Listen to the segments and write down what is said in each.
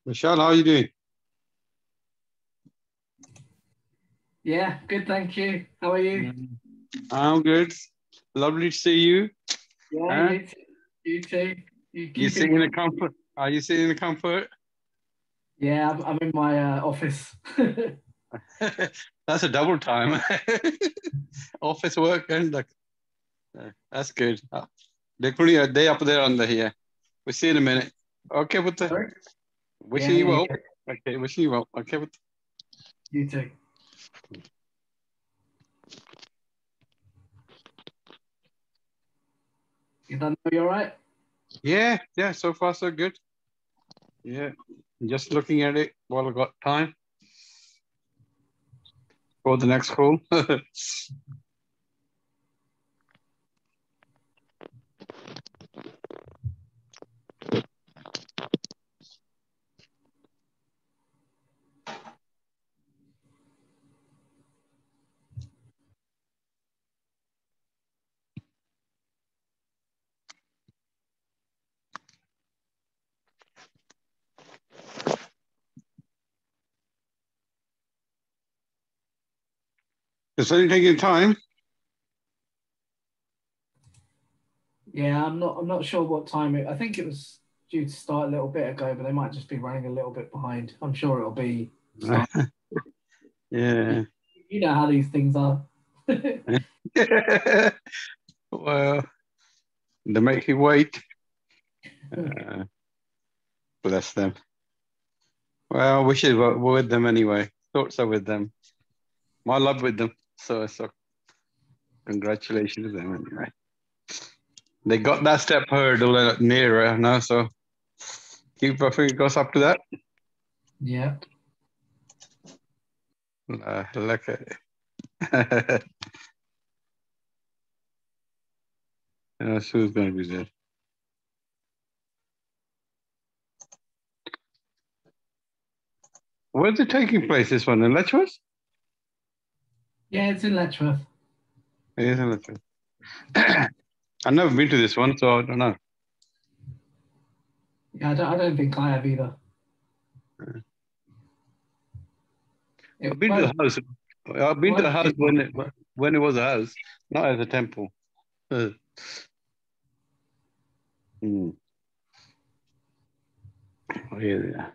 Michelle, how are you doing? Yeah, good, thank you. How are you? Mm. I'm good. Lovely to see you. Yeah, Huh? you too. You too. You You keeping? sitting in the comfort? Are you sitting in the comfort? Yeah, I'm in my office. That's a double time. Office work and like that's good. They're putting a day up there on the here. We'll see in a minute. Okay, but Sorry? wishing Yeah, you yeah, well. yeah. Okay, wishing you well. Okay, but You too. You done? You all right? yeah. So far, so good. Yeah, just looking at it while I got time for the next call. It's only taking time. Yeah, I'm not sure what time it. I think it was due to start a little bit ago, but they might just be running a little bit behind. I'm sure it'll be start. You, Yeah. you know how these things are. Well, they make you wait. Uh, Bless them. Well, wishes were with them anyway. Thoughts are with them. My love with them. So congratulations to them anyway. They got that step hurdle nearer now, so keep our fingers up to that. Yeah. Look at it. Who's going to be there? Where's it taking place, this one? In Letchworth? Yeah, it's in Letchworth. It is in Letchworth. I've never been to this one, so I don't know. Yeah, I don't think I have either. I've It been to won't, the house. I've it been to the won't house be long. when it was a house, not as a temple. Uh, hmm. Oh, yeah.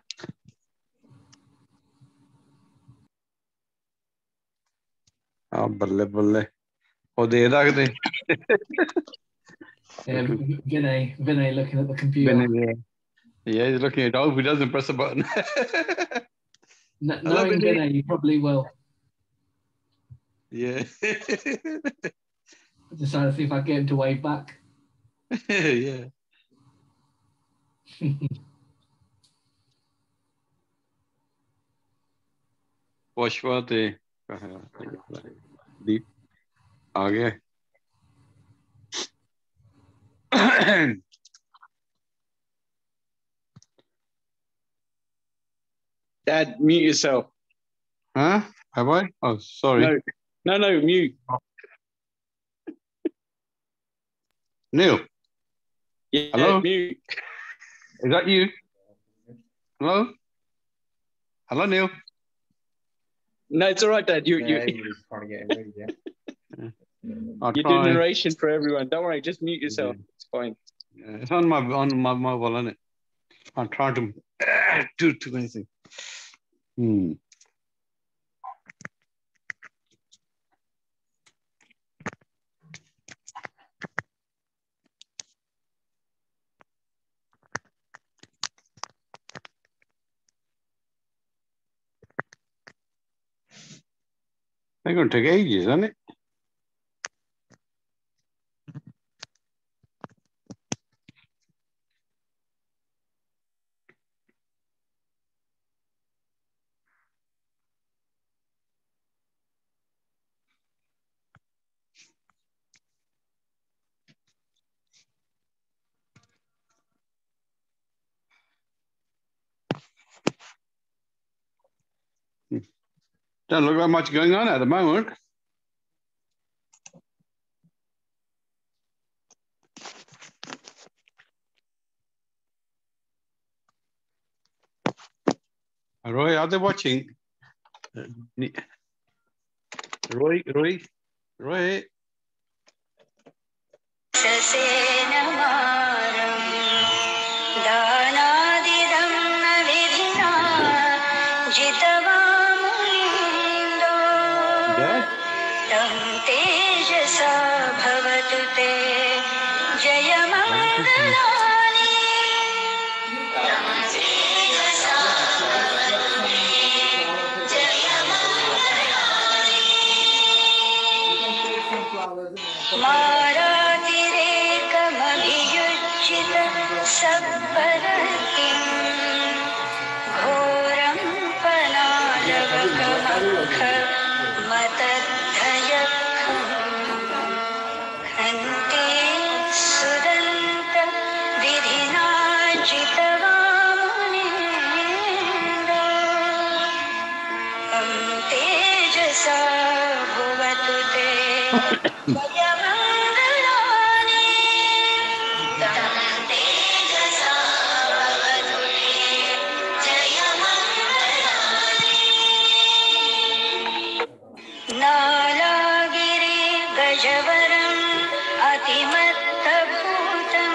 Oh, balle balle. Oh, they रख दे. Yeah, Vinay looking at the Been computer. in there. Yeah, he's looking at. I hope he doesn't press a button. Hello, Knowing Vinny. Vinay, you probably will. Yeah. Just trying to see if I get him to wave back. Yeah. Washwate. Deep. आ गया. Dad, mute yourself. Huh? Have I? Oh, sorry. No, mute. Neil, Yeah, hello? mute. Is that you? Hello? Hello, Neil? No, it's all right, Dad. You He's trying to get him ready, yeah. I'll you do try. narration for everyone. Don't worry, just mute yourself. Yeah. It's fine. It's on my mobile, isn't it? I'm trying to do too many things. They're going to take ages, isn't it? Doesn't look like much going on at the moment. Roy, are they watching? Roy. दानादिदं न विधिना जितवामुनीन्दो तं तेजसा भवतु ते जयमङ्गलानि तं तेजसा भवतु ते जयमङ्गलानि मारातिरेकमभियुज्यित सब्बरतिं घोरं पनालवकमख मतद्धयखं हन्ते सुदन्त विधिनाजितवामुनीन्द्रो तं तेजसा भुवतु ते जयमङ्गलानि तं तेजसा भवतु ते जयमङ्गलानि नालागिरि गजवरम् अतिमत्तभूतं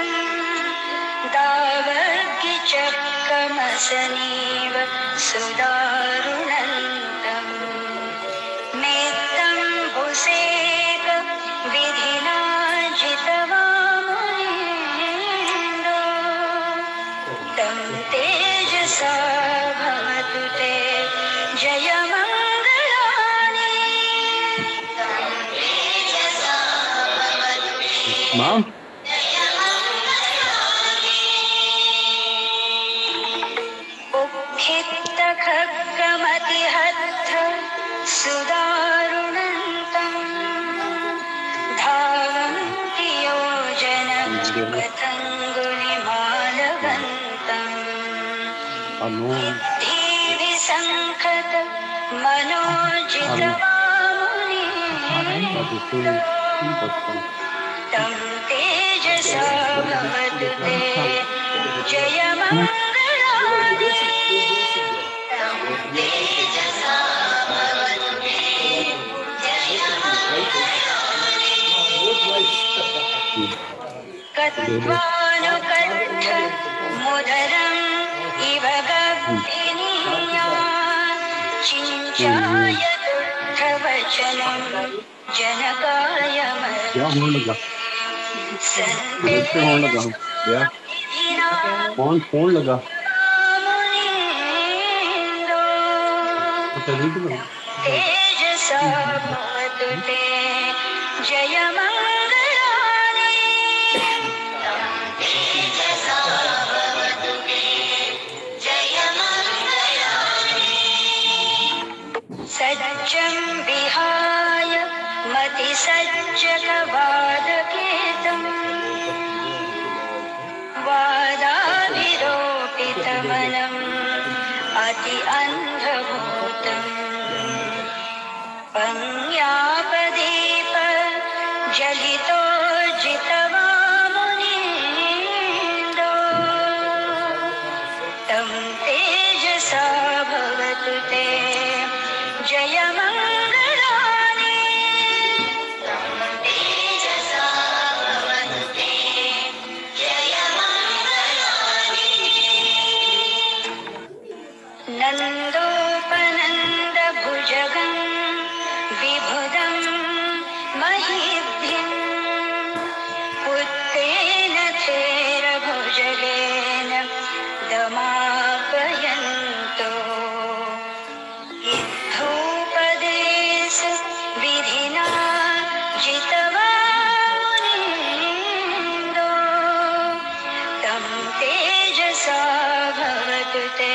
दावर्गिचक्रमसनीव सुदारुणन्तम् मेत्तं भुसेक विधिना जितवामुनीन्द्रो तं तेजसा भवतु ते जयमङ्गलानि तं तेजसा भवतु ते Mom? उक्खित्तखड्गमतिहत्थ सुदारुणन्तं धावन्ति योजनपथङ्गुलिमालवन्तम् सिद्धिविसङ्खत मनोजितवामुनीन्द्रो तं तेजसा भवतु ते जयमङ्गलानि तं तेजसा भवतु ते जयमङ्गलानि कत्वानुकट्ठ मुदरम् इव गभ्भिनीया चिञ्चाय दुःखवचनं जनकाय फोन लगा तेजसा भवतु ते जयमङ्गलानि तं तेजसा भवतु ते जयमङ्गलानि सज्जं विहाय मतिसज्जकवादकेतम् वादाविरोपितमनम् अति अन्धभूतम् पङ्यापदीप जलितो जितवामुनीन्द्रो तं तेजसा भवतु ते जयमङ्गलानि तं तेजसा भवतु ते जयमङ्गलानि नन्दोपनन्दभुजगं विभुदं महीद्धिं पुत्रेण थेरभुजगेन दमापयन्तो इद्धूपदेश विधिना जितवामुनीन्द्रो तं तेजसा भवतु ते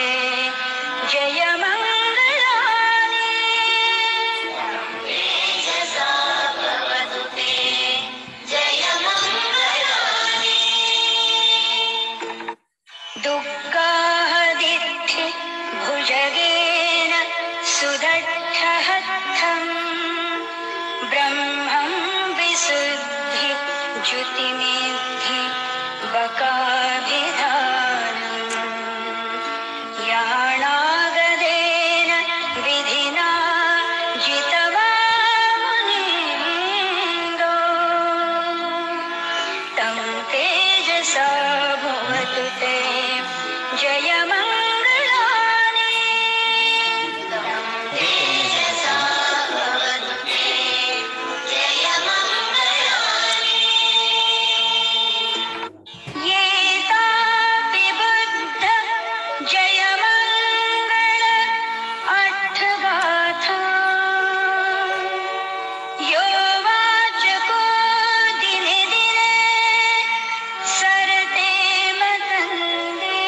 जयमङ्गलानि तं तेजसा भवतु ते जयमङ्गलानि दुःखादित्य भुजगेन सुदक्षहत्थं ब्रह्मं विशुद्धि ज्युतिमेद्धि बकाभिधानम् याणागदे मंगलानि जय सावते जय मंगलानि ये तापि बुद्ध जय मंगल अट्ठगाथा यो वाचको दिने दिने सरते मतन्दे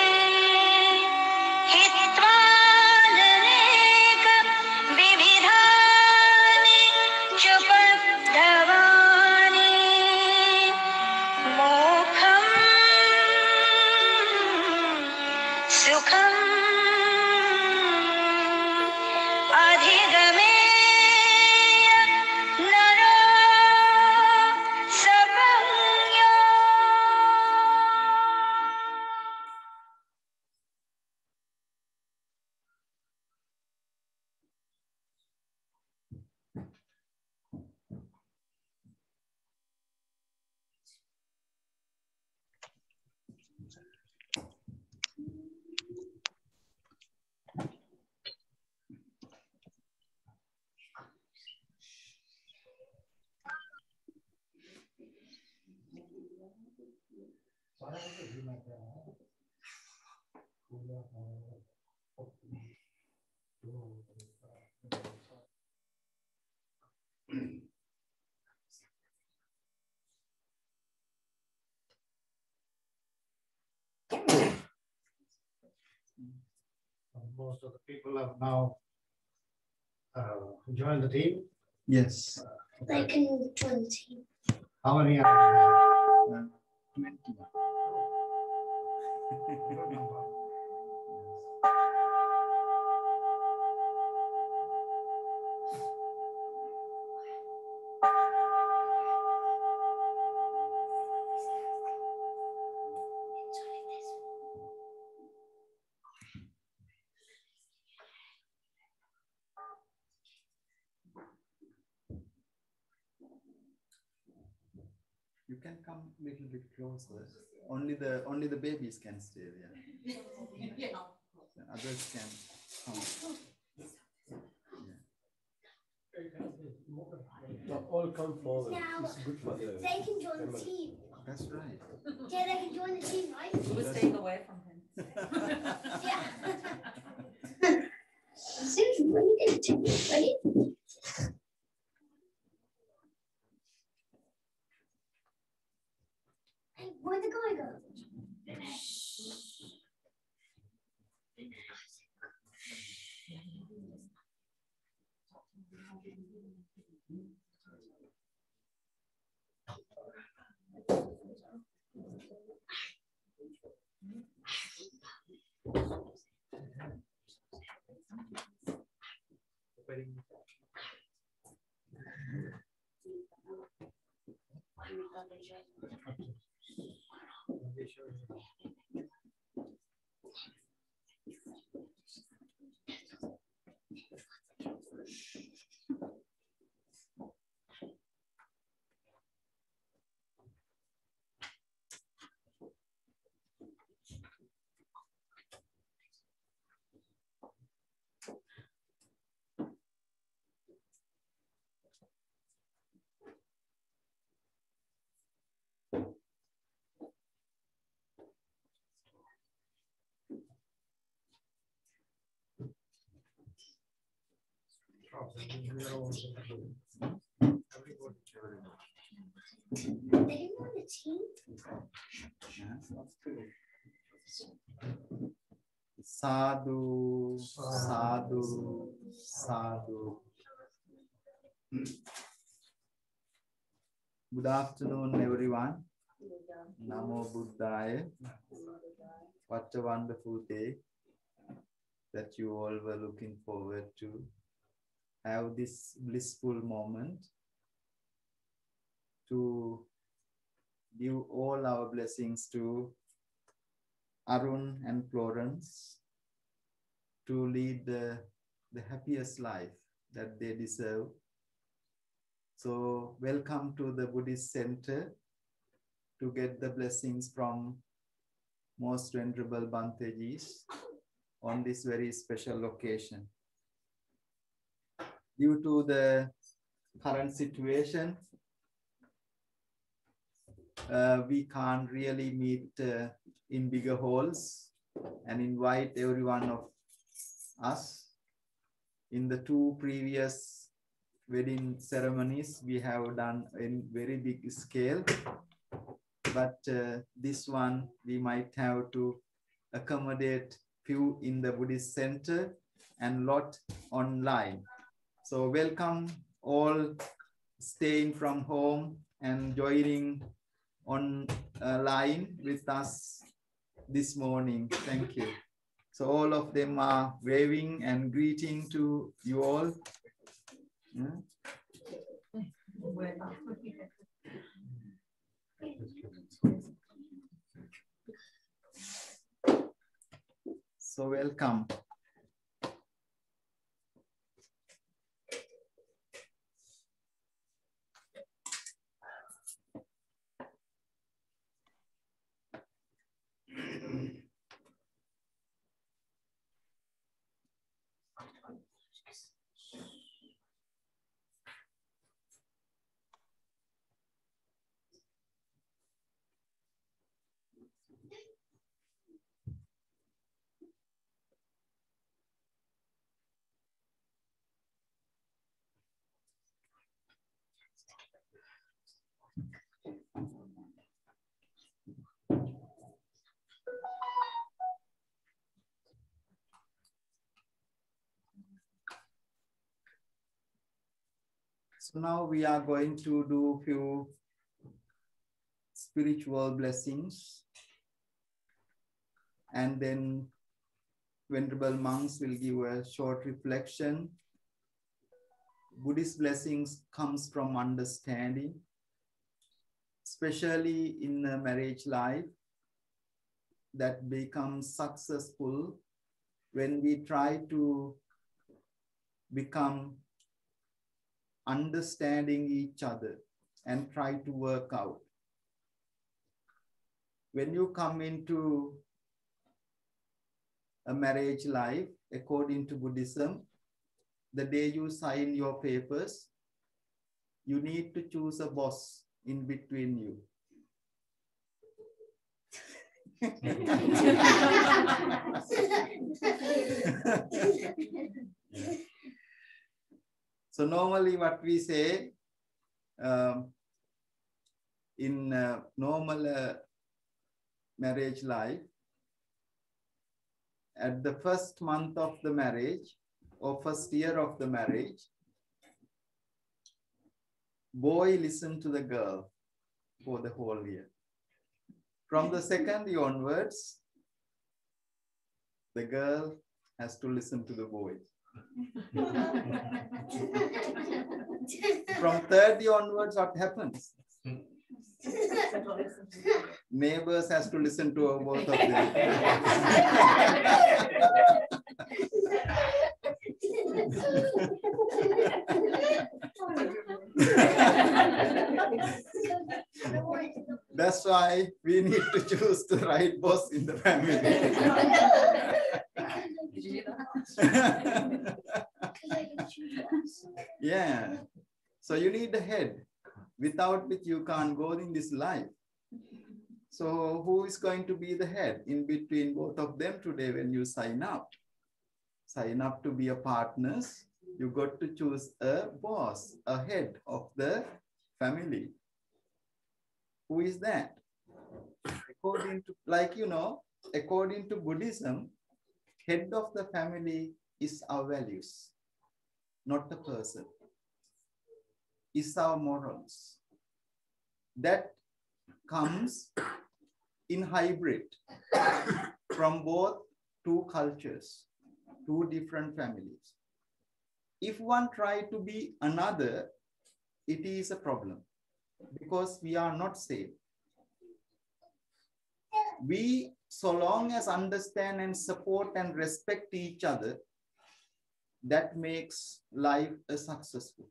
हित्वाननेक विविधानि च पद्धवानि मोक्षं सुखं अधिगमेय नरो सपञ्यो Most of the people have now joined the team. Yes. They can join the team. How many are 20. You can come a little bit closer. Only the babies can stay there. The others can come. All come forward. Now, It's good for them. they can join the team. That's right. Yeah, they can join the team, right? We're staying away from him. Yeah. Seems really good to me. Ready? Hey, where'd the guy go? They can join the team. Sadhu, sadhu, sadhu. Good afternoon, everyone. Namo Buddhaya. What a wonderful day that you all were looking forward to have this blissful moment to give all our blessings to Arun and Florence to lead the happiest life that they deserve. So welcome to the Buddhist Center to get the blessings from most venerable Bantejis on this very special occasion. Due to the current situation, we can't really meet in bigger halls and invite every one of us. In the two previous wedding ceremonies, we have done in very big scale, but this one we might have to accommodate few in the Buddhist center and lot online. So welcome all staying from home and joining on line with us this morning. Thank you. So all of them are waving and greeting to you all. Hmm? So welcome. So now we are going to do few spiritual blessings, and then venerable monks will give a short reflection. Buddhist blessings comes from understanding, especially in a marriage life that becomes successful when we try to become understanding each other and try to work out. When you come into a marriage life, according to Buddhism, the day you sign your papers, you need to choose a boss in between you. So normally what we say in normal marriage life, at the first month of the marriage or first year of the marriage, boy listen to the girl for the whole year. From the second year onwards, the girl has to listen to the boy. From third year onwards, what happens? Neighbors has to listen to both of them. That's why we need to choose the right boss in the family. Yeah. So you need the head, without which you can't go in this life. So who is going to be the head in between both of them today when you sign up? Sign up to be a partners. You got to choose a boss, a head of the family. Who is that? According to, like, you know, according to Buddhism, head of the family is our values, not the person. It's our morals. That comes in hybrid from both two cultures, two different families. If one tries to be another, it is a problem because we are not same. We, so long as understand and support and respect each other, that makes life a successful.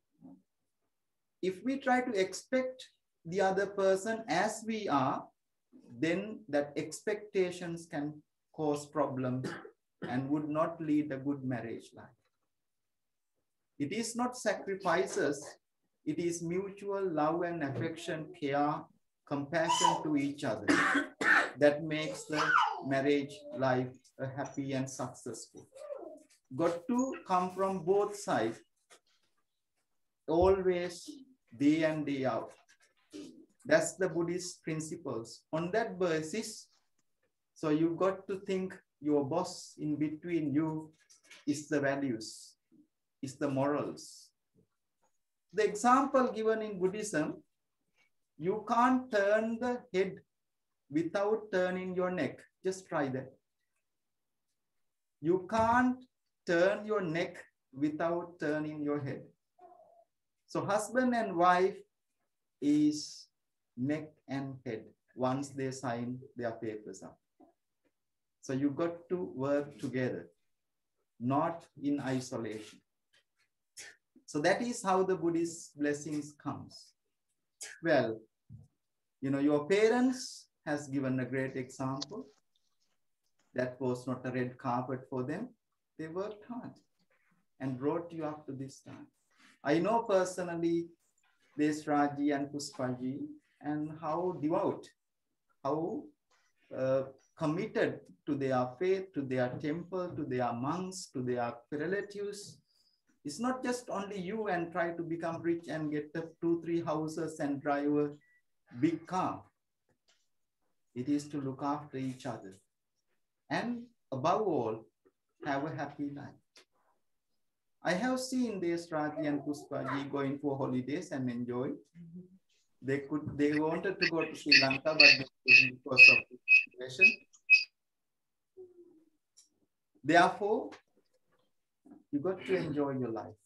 If we try to expect the other person as we are, then that expectations can cause problems and would not lead a good marriage life. It is not sacrifices, it is mutual love and affection, care, compassion to each other that makes the marriage life a happy and successful. Got to come from both sides, always day in, day out. That's the Buddhist principles. On that basis, so you got to think your boss in between you is the values, is the morals. The example given in Buddhism, you can't turn the head without turning your neck. Just try that. You can't turn your neck without turning your head. So husband and wife is neck and head once they sign their papers up. So you got to work together, not in isolation. So that is how the Buddhist blessings comes. Well, you know, your parents has given a great example. That was not a red carpet for them. They worked hard and brought you up to this time. I know personally Desraji and Puspaji and how devout, how committed to their faith, to their temple, to their monks, to their relatives. It's not just only you and try to become rich and get the 2-3 houses and drive a big car. It is to look after each other. And above all, have a happy life. I have seen Desraji and Puspaji going for holidays and enjoy. They wanted to go to Sri Lanka, but they couldn't because of the situation. Therefore, you got to enjoy your life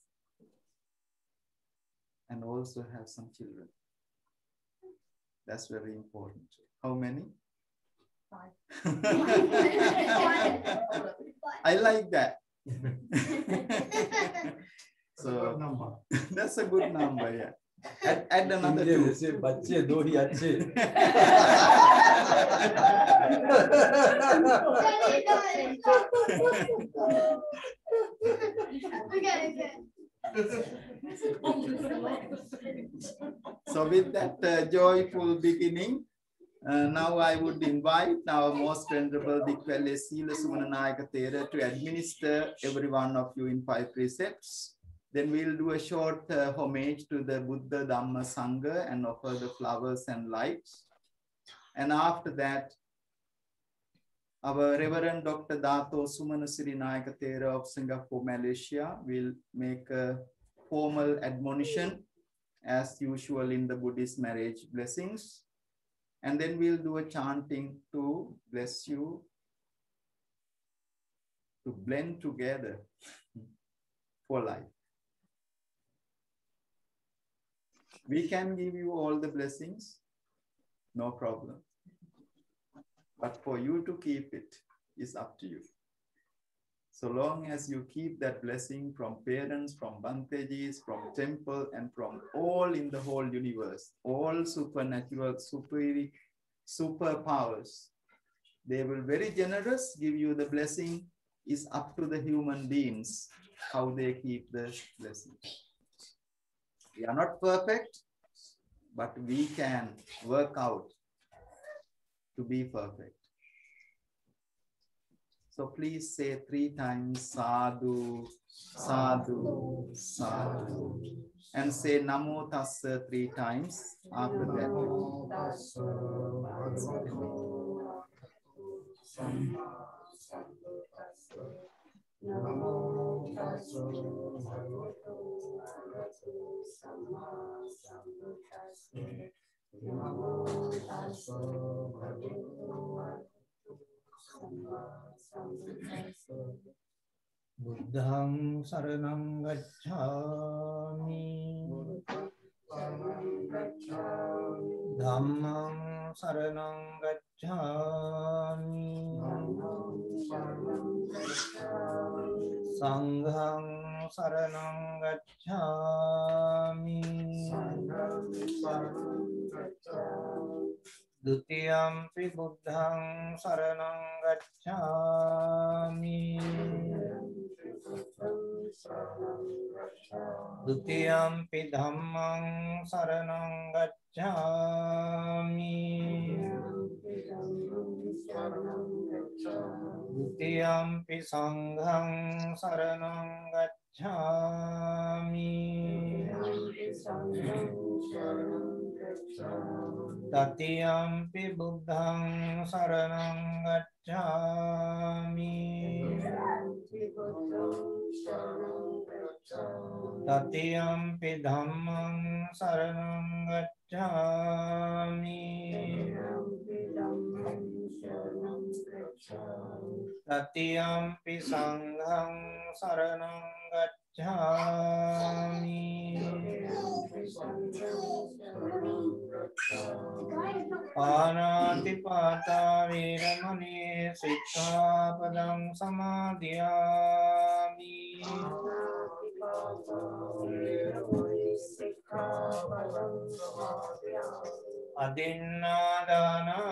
and also have some children. That's very important. How many? 5. I like that. So that's a good number, yeah. Add another 2. So with that joyful beginning, now I would invite our most venerable Dikvele Sila Sumananayaka Thera to administer every one of you in 5 precepts. Then we'll do a short homage to the Buddha Dhamma Sangha and offer the flowers and lights. And after that, our Reverend Dr. Dato Sumanasiri Nayaka Thera of Singapore, Malaysia will make a formal admonition as usual in the Buddhist marriage blessings. And then we'll do a chanting to bless you, to blend together for life. We can give you all the blessings, no problem. But for you to keep it is up to you. So long as you keep that blessing from parents, from Bantejis, from temple, and from all in the whole universe, all supernatural, superpowers, they will very generous, give you the blessing. Is up to the human beings how they keep the blessing. We are not perfect, but we can work out to be perfect. So please say 3 times sadhu, sadhu, sadhu. And say Namo Tassa 3 times after that. Buddhang saranam gacchami, Dhammang saranam gacchami, Sanghang saranam gacchami, Dutiyampi buddhang saranang gacchami. Dutiyampi dhammang saranang gacchami. Dutiyampi sanghang saranang gacchami. Tatiyampi buddhang saranang gacchami. Tatiyampi dhammang saranang gacchami. Tatiyampi sanghang saranang gacchami. Panatipata viramani sikkhapadang samadhiyami. Adinnādāna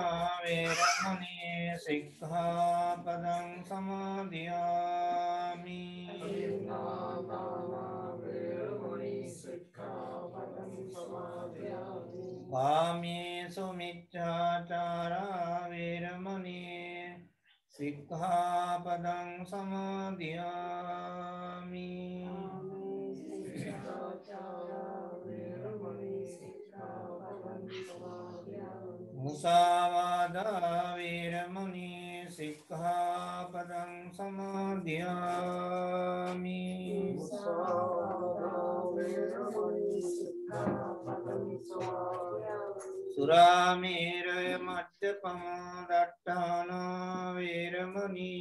viramani sikkhapadang samadhiyami. Kāmesu miccācārā viramani sikkhapadang samadhiyami. Musāvādā viramani sikkhapadang samadhiyami. Suramēraya majjapama daṭṭhāna viramani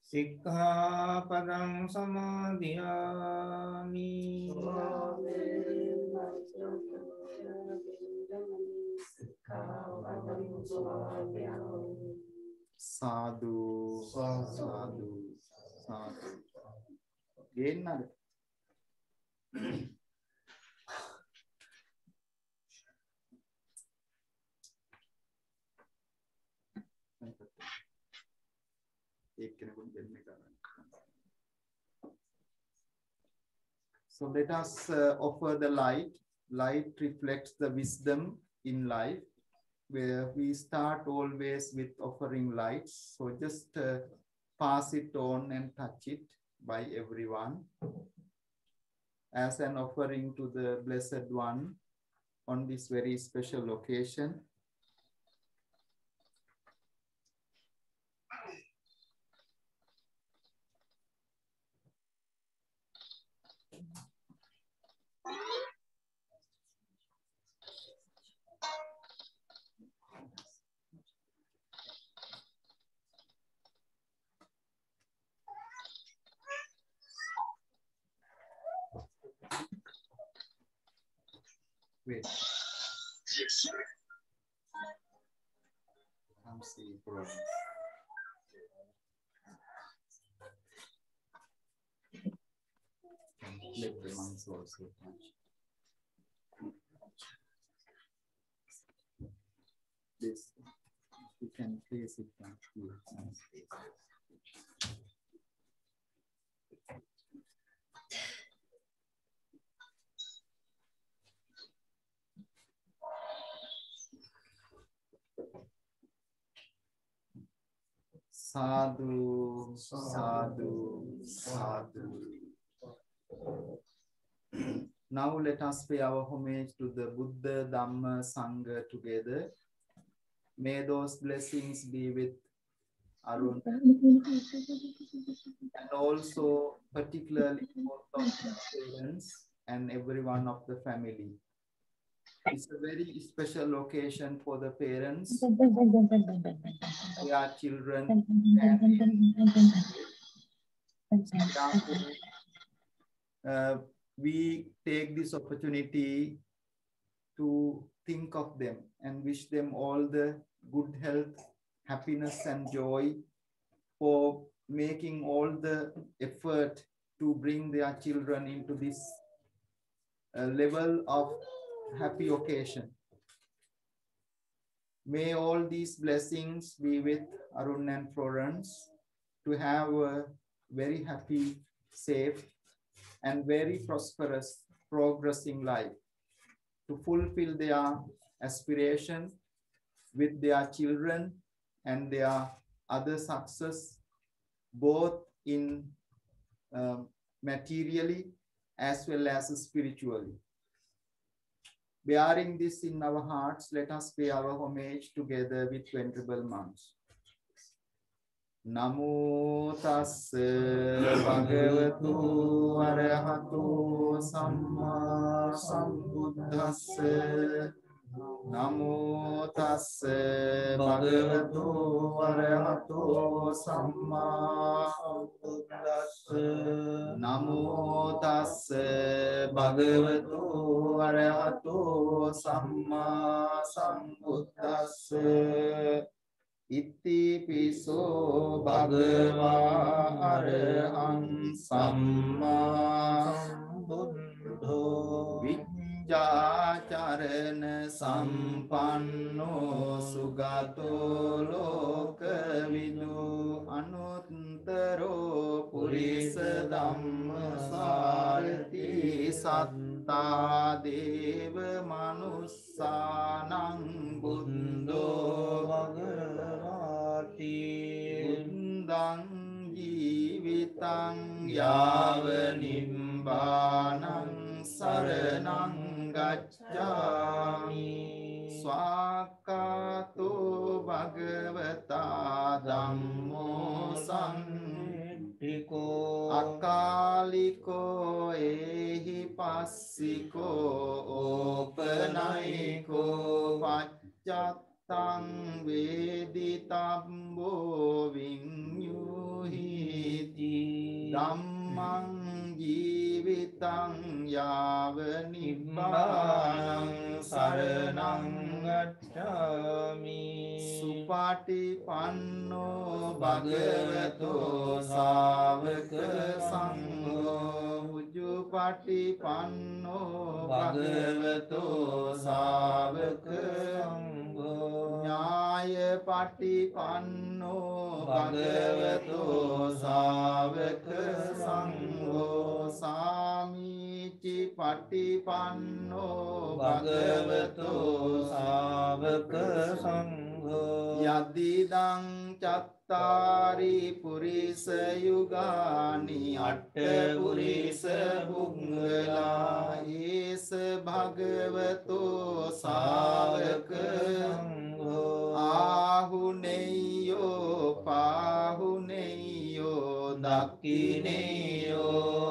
sikkhapadang samadhiyami. Sadhu, sadhu, sadhu. Gennada. So let us offer the light. Light reflects the wisdom in life, where we start always with offering lights. So just pass it on and touch it by everyone as an offering to the Blessed One on this very special occasion. Wait. I'm seeing problems. Let the monks also touch. This, you can place it down here. Sadhu, sadhu, sadhu. Now let us pay our homage to the Buddha, Dhamma, Sangha together. May those blessings be with Arun and also particularly both of the parents and everyone of the family. It's a very special occasion for the parents, their children, and we take this opportunity to think of them and wish them all the good health, happiness, and joy for making all the effort to bring their children into this level of happy occasion. May all these blessings be with Arun and Florence to have a very happy, safe, and very prosperous, progressing life, to fulfill their aspiration with their children and their other success, both in materially as well as spiritually. Bearing this in our hearts, let us pay our homage together with Venerable monks. Namo tassa bhagavatu arahato samma sambuddhassa. Namo tassa bhagavatu arahato samma sambuddhassa. Namo tassa bhagavatu arahato samma sambuddhassa. Itti piso bhagava arahang samma sambuddho vijjācarana sampanno sugato lokavidu anuttaro purisa dhamma sarati satta deva manussanang buddho Buddhang jivitang yava nibbānang saranang gacchāmi swakato bhagavata dhammo saṅghiko akaliko ehi passiko opanayiko paccat Tang veditambo vinyuhiti dhammang jivitang yava nibbānang saranang gacchāmi supatipanno bhagavato sāvaka saṅgho ujjupatipanno bhagavato sāvaka Nyāya patipanno bhagavato sāvaka saṅgho Sāmici patipanno bhagavato sāvaka saṅgho Yadidang cattari purisa yugani atta purisa punggala esa bhagavato sāvaka Ahuneyo pahuneyo dakkineyo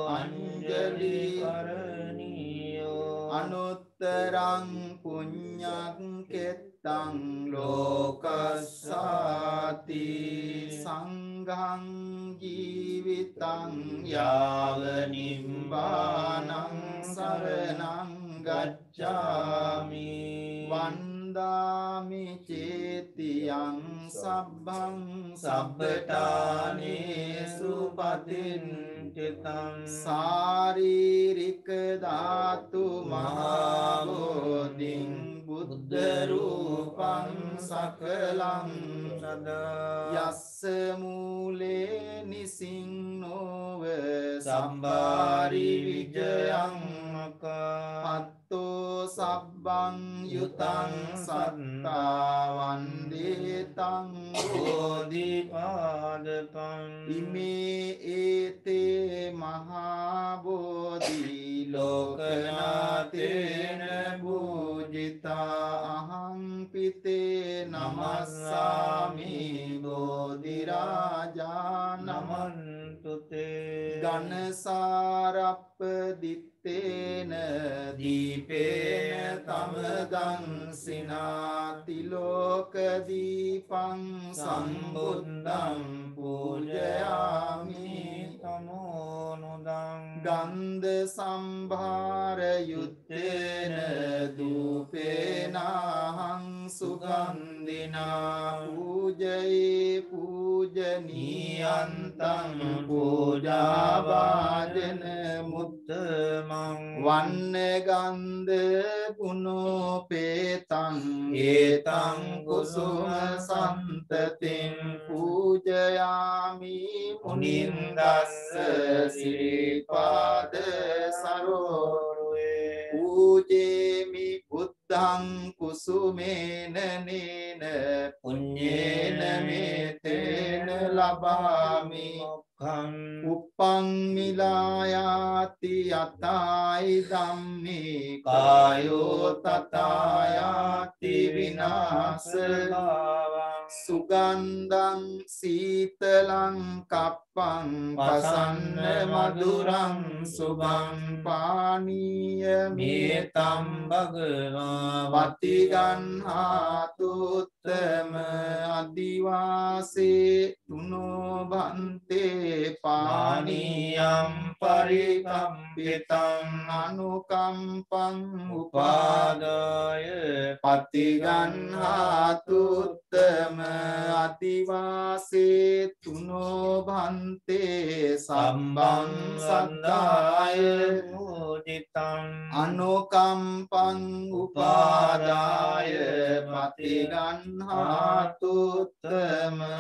anjali karaniyo anuttarang punyang kettang lokassati sanghang jivitang yava nibbānang saranang gacchāmi Vandami cetiyang sabbang sabbatane supatintitam saririka dhatu mahabodhing buddha rupang sakalang sada yassa mule nisingnova sabbari vijayang Atto sabbang yutang satta vandetang bodhipadapam ime ete mahabodhi lokanatena bujita aham pite namassami bodhiraja namantute ganasarappa dittena dīpena tamadang sinati loka dīpang sambuddham pujayami tamo nudang gandha sambhara yuttena dūpena hang sugandhina pujaye pujaniyantang pujabhajana muttamang vanne gandha punopetang ඒතං කුසුම සන්තතින් පූජයාමි මුනින්දස්ස සිරිපාද සරෝරුවේ පූජේමි බුද්ධං කුසුමේන නේන පුඤ්ඤේන මේතේන ලබාමි uppang milayati atai dhammi kayo tatayati vinasavang sugandang sitalang kappang pasanna madurang subang paniya මේතම් භගවා patiganhatuttama adivase tuno bhante පානීයම් පරිකම්පිතං anukampang උපාදාය patiganhatuttama adivase tuno bhante sambang saddaya මුදිතං anukampang upadaya patiganhatuttama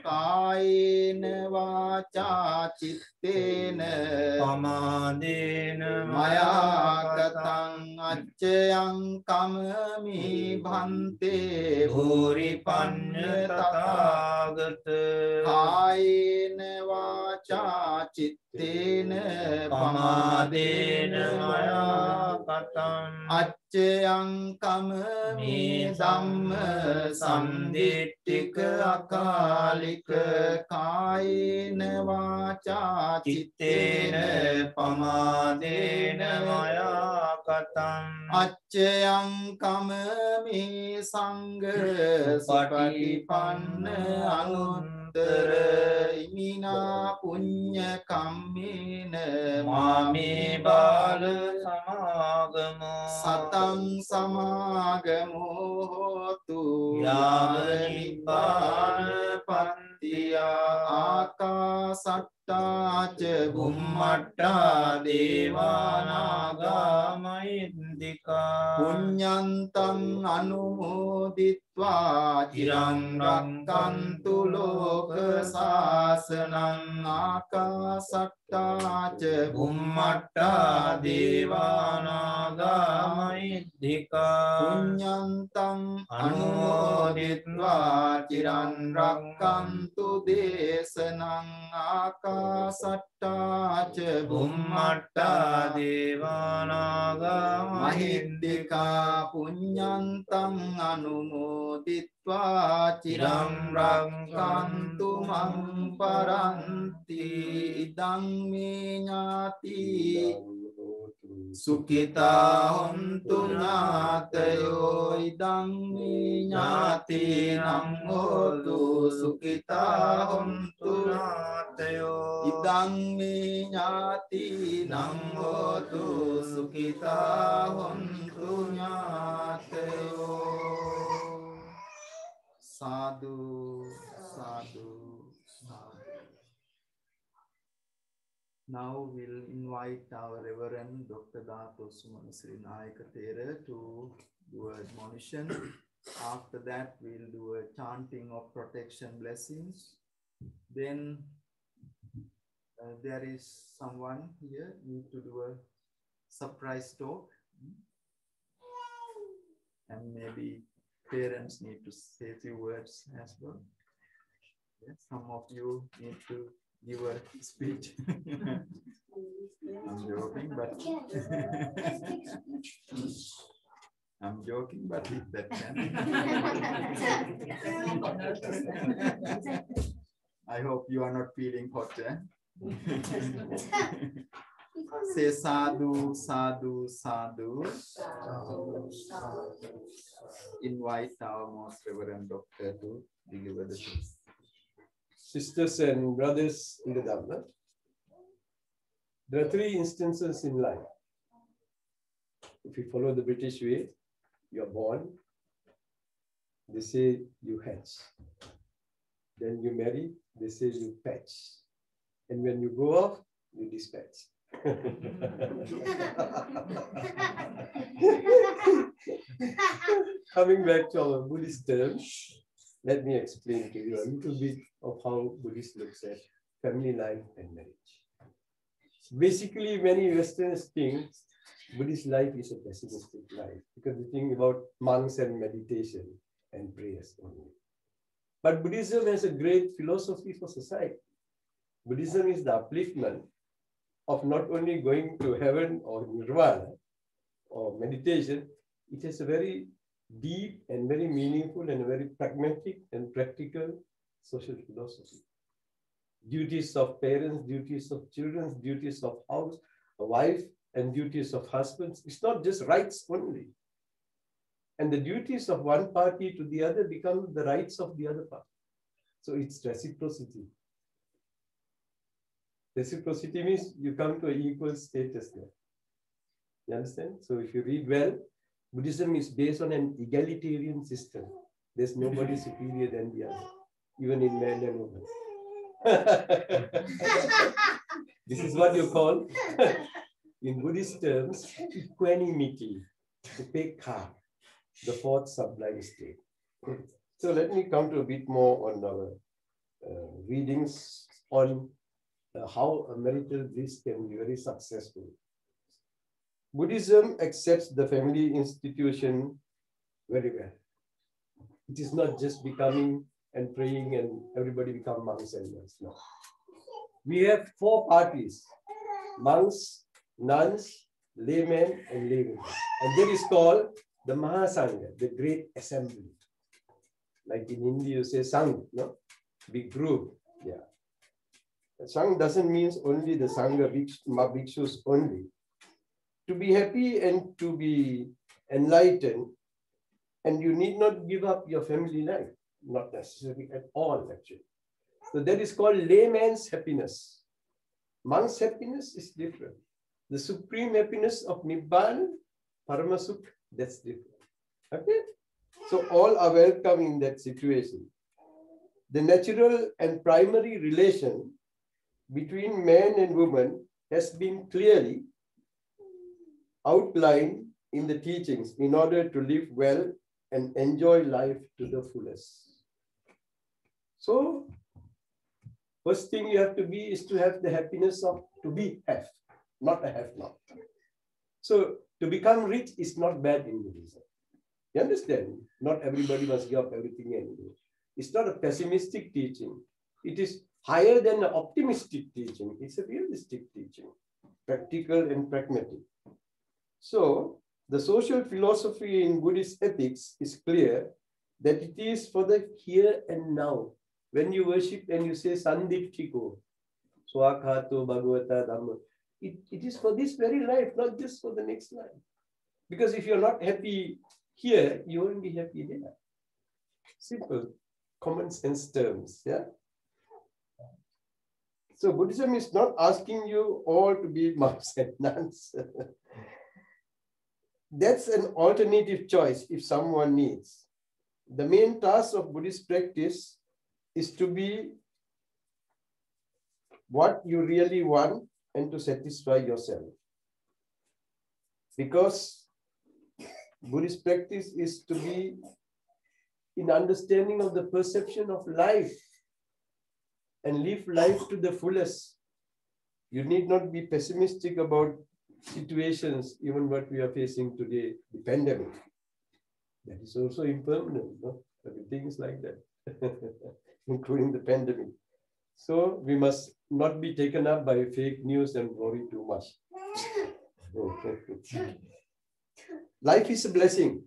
kayena vaca cittena පමාදේන maya katang accayang kamami bhante භූරි පඤ්ඤ තථාගත kayena vaca cittena පමාදේන මයා කතං accayang kamami dhamma sandittika akalika kayena vaca චිත්තේන පමාදේන මයා කතං accayang kamami sangha supatipanna anuttara imina punya kammena මාමේ බාල සමාගමෝ satang samagamo hotu යාව නිබ්බාන පන්තියා akasatta ca බුම්මට්ටා දේවානාගා මහින්దికා punyantang anumoditva චිරං රක්칸තු ලෝක සාසනං ආකාසට්ටා ච බුම්මට්ටා දේවානාගා මහින්దికා පුඤ්ඤන්තං අනුමෝදිත්වා චිරන් රක්칸තු දේශනං ආකාසට්ටා ච බුම්මට්ටා දේවානාගා මහින්దికා පුඤ්ඤන්තං අනුමෝදිත්වා චිරං රක්칸තු මං පරන්ති ඉදං මේ ඥාති සුඛිතා හොන්තු ඥාතයෝ ඉදං මේ ඥාතිනං හෝතු සුඛිතා හොන්තු ඥාතයෝ ඉදං මේ ඥාතිනං හෝතු සුඛිතා හොන්තු ඥාතයෝ සාදු සාදු සාදු. Now we'll invite our Reverend Dr. Dato Suman Sri Nayaka Thera to do a admonition. After that, we'll do a chanting of protection blessings. Then there is someone here need to do a surprise talk, and maybe parents need to say a few words as well. Yes, some of you need to give a speech. I'm joking, but I'm joking, but if that can. I hope you are not feeling hot. Say sadhu, sadhu, sadhu. Invite our most reverend doctor to deliver the truth. Sisters and brothers in the Dhamma, there are three instances in life. If you follow the British way, you are born, they say you hatch. Then you marry, they say you patch. And when you go off, you dispatch. Coming back to our Buddhist terms, let me explain to you a little bit of how Buddhist looks at family life and marriage. Basically, many Westerners think Buddhist life is a pessimistic life because they think about monks and meditation and prayers only. But Buddhism has a great philosophy for society. Buddhism is the upliftment of not only going to heaven or nirvana or meditation, it has a very deep and very meaningful and very pragmatic and practical social philosophy. Duties of parents, duties of children, duties of house, a wife, and duties of husbands. It's not just rights only. And the duties of one party to the other become the rights of the other party. So it's reciprocity. Reciprocity means you come to an equal status there. You understand? So if you read well, Buddhism is based on an egalitarian system. There's nobody superior than the other, even in man and woman. This is what you call, in Buddhist terms, equanimity, upekkha, the fourth sublime state. So let me come to a bit more on our readings on how a marital bliss can be very successful. Buddhism accepts the family institution very well. It is not just becoming and praying and everybody become monks and nuns. No. We have four parties: monks, nuns, laymen, and laywomen. And that is called the Mahasangha, the Great Assembly. Like in Hindi, you say Sangha, no? Big group. Yeah. Sangha doesn't mean only the Sangha bhikshus only. To be happy and to be enlightened, and you need not give up your family life. Not necessarily at all, actually. So that is called layman's happiness. Monk's happiness is different. The supreme happiness of Nibbana, Paramasukh, that's different. Okay? So all are welcome in that situation. The natural and primary relation between man and woman has been clearly outlined in the teachings in order to live well and enjoy life to the fullest. So, first thing you have to be is to have the happiness of to be have, not a have not. So, to become rich is not bad in Buddhism. You understand? Not everybody must give up everything anyway. It's not a pessimistic teaching. It is higher than an optimistic teaching. It's a realistic teaching, practical and pragmatic. So, the social philosophy in Buddhist ethics is clear that it is for the here and now. When you worship and you say Sandipthiko, Swakhato Bhagavata Dhamma, it is for this very life, not just for the next life. Because if you're not happy here, you won't be happy there. Simple, common sense terms. Yeah. So Buddhism is not asking you all to be monks and nuns. That's an alternative choice if someone needs. The main task of Buddhist practice is to be what you really want and to satisfy yourself. Because Buddhist practice is to be in understanding of the perception of life and live life to the fullest. You need not be pessimistic about situations, even what we are facing today, the pandemic. That is also impermanent, no? Everything is like that, including the pandemic. So we must not be taken up by fake news and worry too much. Life is a blessing.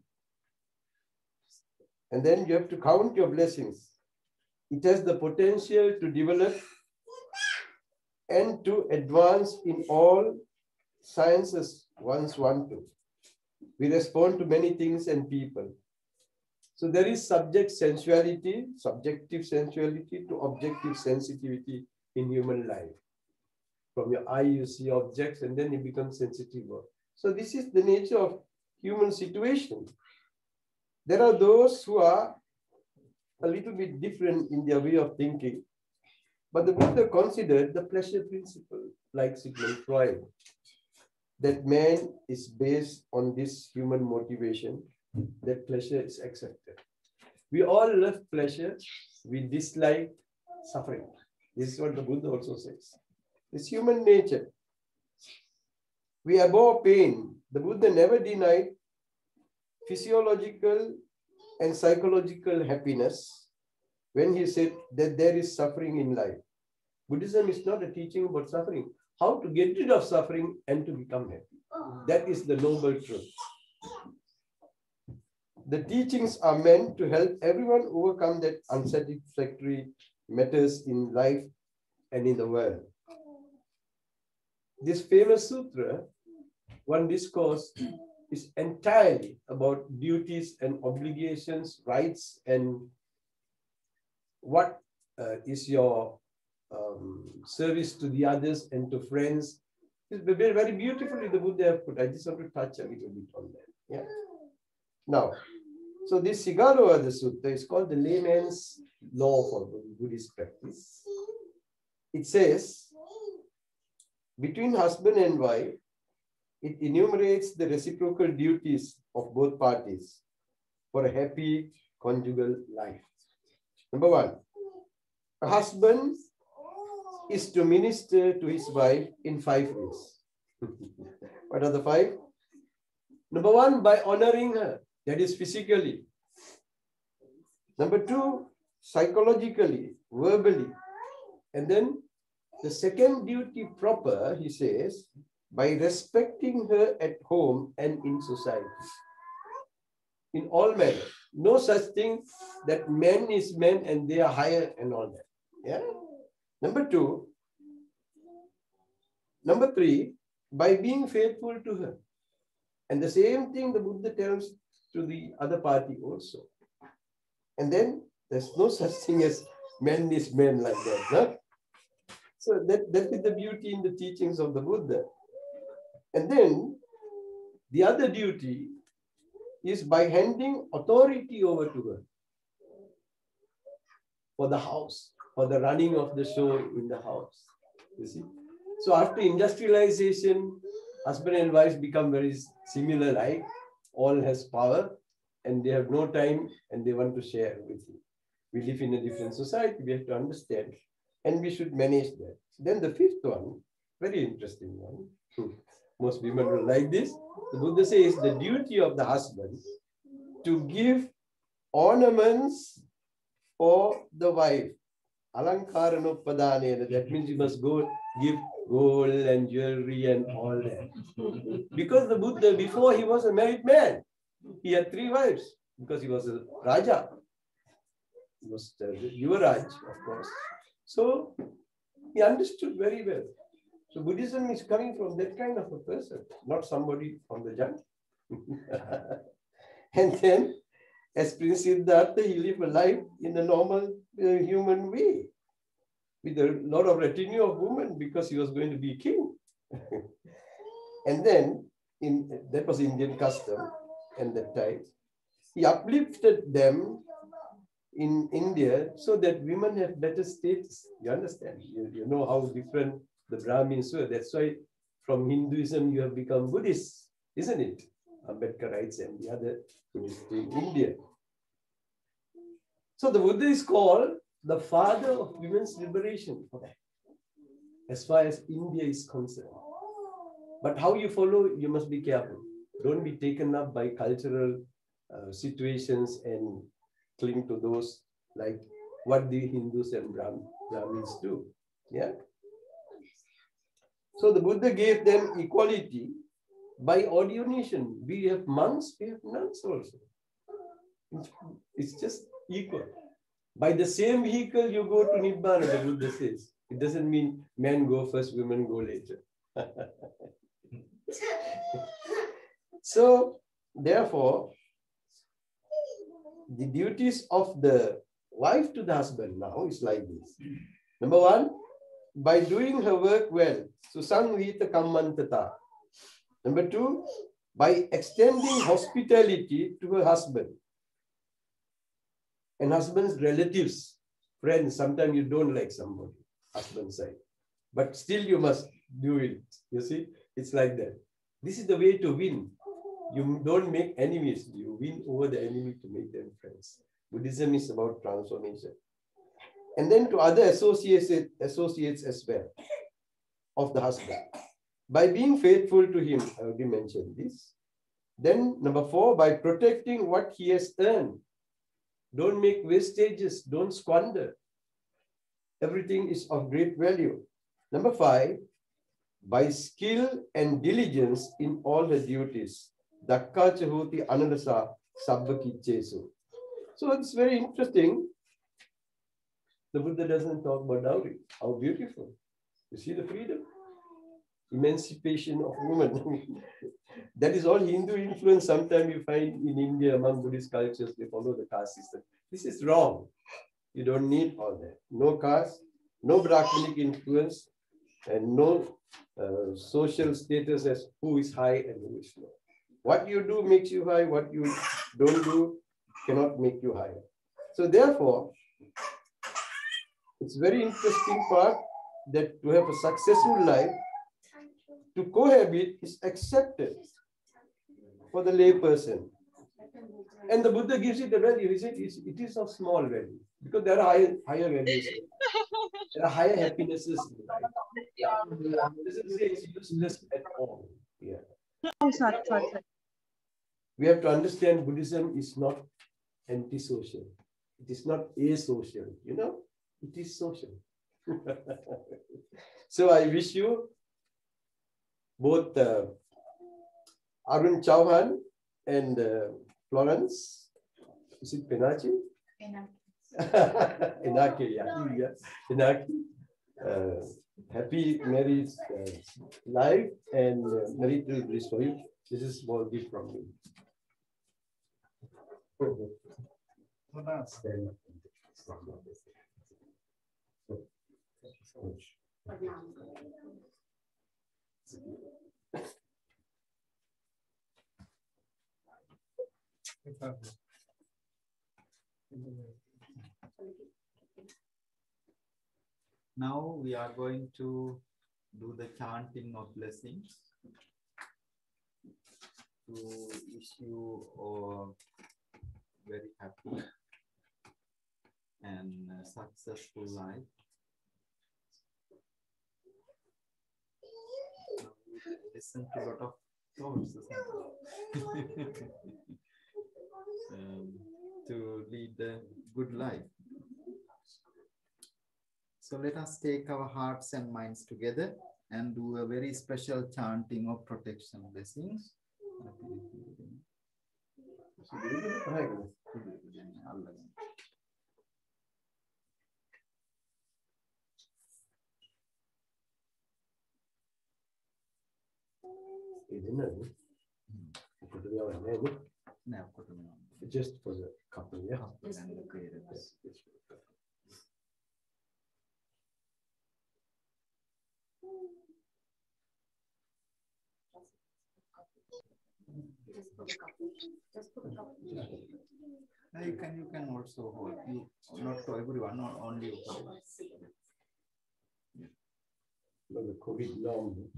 And then you have to count your blessings. It has the potential to develop and to advance in all sciences once want to. We respond to many things and people. So there is subjective sensuality to objective sensitivity in human life. From your eye, you see objects and then you become sensitive. So this is the nature of human situation. There are those who are a little bit different in their way of thinking, but the Buddha considered the pleasure principle like Sigmund Freud, that man is based on this human motivation, that pleasure is accepted. We all love pleasure, we dislike suffering. This is what the Buddha also says. It's human nature. We abhor pain. The Buddha never denied physiological and psychological happiness when he said that there is suffering in life. Buddhism is not a teaching about suffering, how to get rid of suffering and to become happy. That is the noble truth. The teachings are meant to help everyone overcome that unsatisfactory matters in life and in the world. This famous sutra, one discourse, is entirely about duties and obligations, rights, and what is your service to the others and to friends. It's very, very beautifully the Buddha have put. I just want to touch a little bit on that. Yeah. Now, so this Sigalovada Sutta is called the layman's law for Buddhist practice. It says, between husband and wife, it enumerates the reciprocal duties of both parties for a happy conjugal life. Number one, a husband is to minister to his wife in 5 ways. What are the 5? Number one, by honoring her, that is physically. Number 2, psychologically, verbally. And then the second duty proper, he says, by respecting her at home and in society. In all matters. No such thing that man is man and they are higher and all that. Yeah. Number 2. Number 3, by being faithful to her. And the same thing the Buddha tells to the other party also. And then there's no such thing as man is man like that. No? So that is the beauty in the teachings of the Buddha. And then the other duty is by handing authority over to her for the house, for the running of the show in the house. You see? So after industrialization, husband and wife become very similar, like all has power and they have no time and they want to share with you. We live in a different society, we have to understand and we should manage that. Then the 5th one, very interesting one. Most women will like this. The Buddha says the duty of the husband to give ornaments for the wife. Alankaranoppadanena. That means you must go give gold and jewelry and all that. Because the Buddha, before he was a married man, he had 3 wives because he was a Raja. He was Yuvaraj, of course. So he understood very well. So Buddhism is coming from that kind of a person, not somebody from the jungle. And then, as Prince Siddhartha, he lived a life in a normal human way, with a lot of retinue of women because he was going to be king. And then, that was Indian custom at that time. He uplifted them in India so that women have better status. You understand? You know how different the Brahmins were. That's why from Hinduism you have become Buddhist, isn't it? Ambedkarites and the other Buddhists in India. So the Buddha is called the father of women's liberation for that, as far as India is concerned. But how you follow, you must be careful. Don't be taken up by cultural situations and cling to those like what the Hindus and Brahmins do. Yeah. So the Buddha gave them equality by ordination. We have monks, we have nuns also. It's just equal. By the same vehicle you go to Nibbana, the Buddha says. It doesn't mean men go first, women go later. So, therefore, the duties of the wife to the husband now is like this. Number 1, by doing her work well, susangvita kammantata. Number 2, by extending hospitality to her husband and husband's relatives, friends. Sometimes you don't like somebody, husband's side, but still you must do it. You see, it's like that. This is the way to win. You don't make enemies. You win over the enemy to make them friends. Buddhism is about transformation. And then to other associates as well of the husband. By being faithful to him, I already mentioned this. Then number 4, by protecting what he has earned. Don't make wastages, don't squander. Everything is of great value. Number 5, by skill and diligence in all the duties. Dakka chahuti anandasa sabba kicchesu. So it's very interesting. The Buddha doesn't talk about dowry. How beautiful. You see the freedom? Emancipation of women. That is all Hindu influence. Sometimes you find in India among Buddhist cultures, they follow the caste system. This is wrong. You don't need all that. No caste, no Brahminic influence, and no social status as who is high and who is low. What you do makes you high. What you don't do cannot make you higher. So therefore, it's very interesting part that to have a successful life, to cohabit is accepted for the lay person. And the Buddha gives it a value. He said it is of small value because there are higher values. There are higher happinesses in life. This is useless at all. Yeah. We have to understand Buddhism is not antisocial. It is not asocial. You know, it is social. So I wish you both Arun Chauhan and Florence, is it Penachi? Enaki, yeah. Enaki. Happy married life and marital bliss for you. This is a small gift from me. Now we are going to do the chanting of blessings to wish you all very happy and successful life. Now we listen to a lot of thoughts to lead a good life. So let us take our hearts and minds together and do a very special chanting of protection blessings. Just for the couple, yeah. You can also hold. Not to everyone, not only for the COVID norm.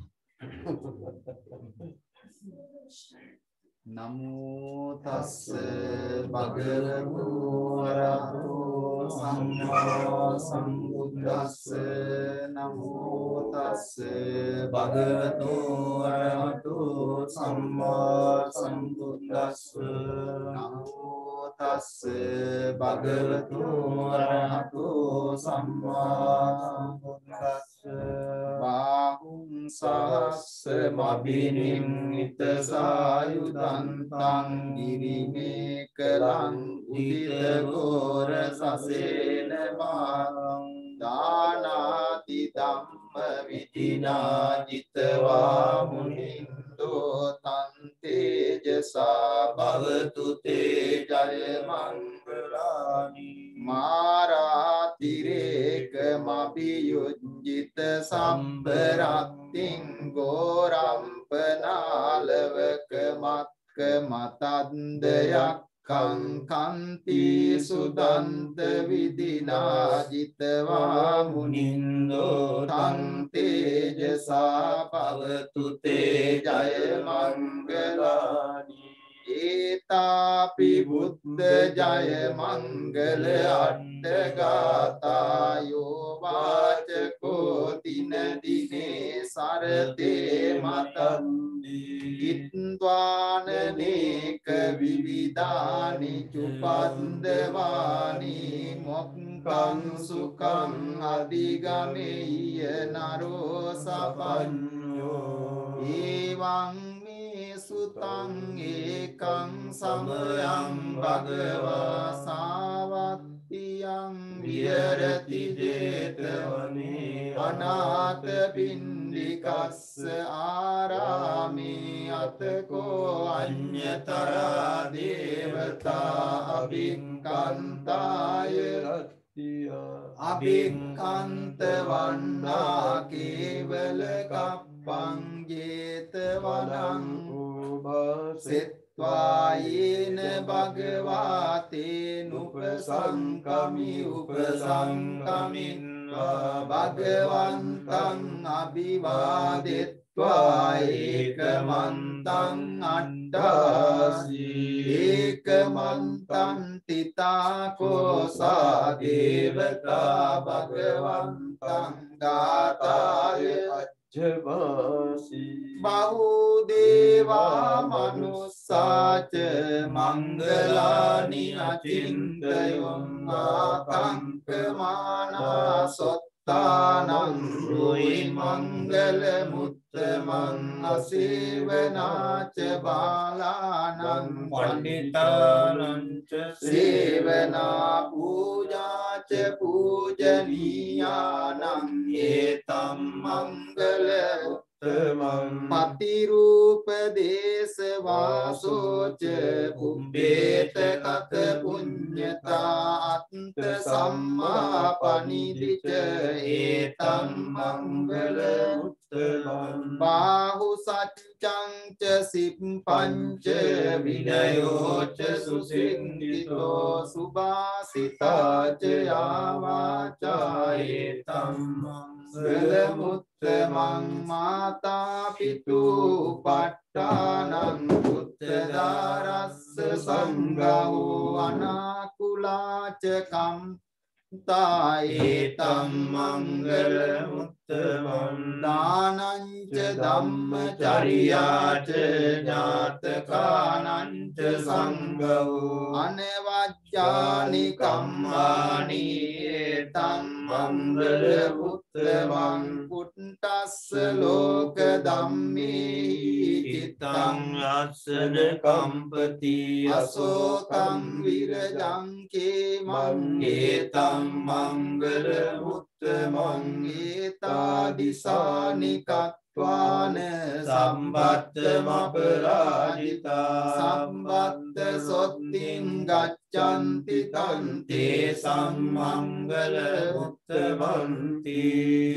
Namo tassa bhagavato arahato samma sambuddhassa. Namo tassa bhagavato arahato samma sambuddhassa. Namo tassa bhagavato arahato samma sambuddhassa. Bahum sahassa mabinim nitasayudantang girime kalang udita gora sasena marang danati dhamma vidina jitva munindo tante jasa bhavatu te jaya mangalani Maratireka mabiyujjita sambaratting goram panalavaka matka matandayakka kanti sudanta vidina jitva munindo tante jasa pavatu te jaya mangalani etapi buddha jaya mangala addagatayo vachako dina dine sarate matandi ittvana neka vividani chupandavani mokkang sukang adigameya naro sapanyo evang me sutang ekang samayang bhagava savatiyang virati jetavane anatha pindikassa arame atako anyatara devata abhikkantaya abhikkantavana kevala kappang jetvanang settvayena bhagavate nupasankami upasankaminva bhagavantang abhivadetva ekamantang attasi ekamantang titako sadevata bhagavantang gataya ajvasi bahudeva manussaca mangalani acintayum akankamana sottanam rui mangala muttamam asevanaca balanam panditanam sevana pujaca pujaniyanam etam mangala patirupa desa vasoca pumbeta kata punyata atta samma panidica etam mangala uttamam bahu saccang ca simpanca vinayo ca susindito subhasita ca yavaca etam mangala uttamam mata pitu pattanam puttadarassa sanggaho anakulaca kamta etam mangala uttamam dananca dhammacariyaca jatakananca sanggaho anavajjani kammani etam mangala uttamam puttassa loka dhamme cittang asana kampati asokam virajang kemang etam mangala uttamam etadisani kattvana sambattamaparajita sambatta sottin gaccanti tante sammangala uttamanti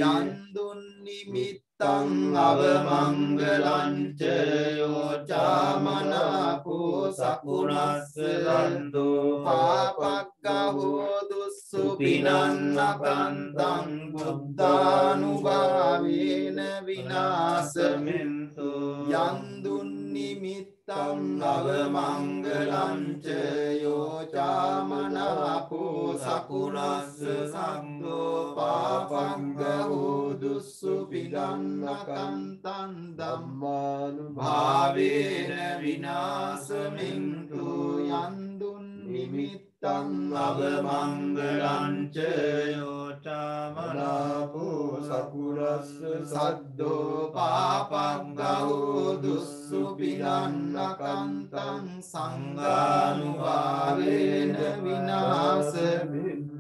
yandun nimittang avamangalanca yocamanapo sakunassaranto papakkaho dussupinannakantang buddhanubhavena vinasaminto yandun nimittang avamangalanca yocamanapo sakunassaranto papakkaho dussupinannakantang dhammanubhavena vinasaminto yandun nimittang avamangalanca yocamanapo sakunassa saddho papakkaho dussupinannakantang sanghanubhavena vinasaminto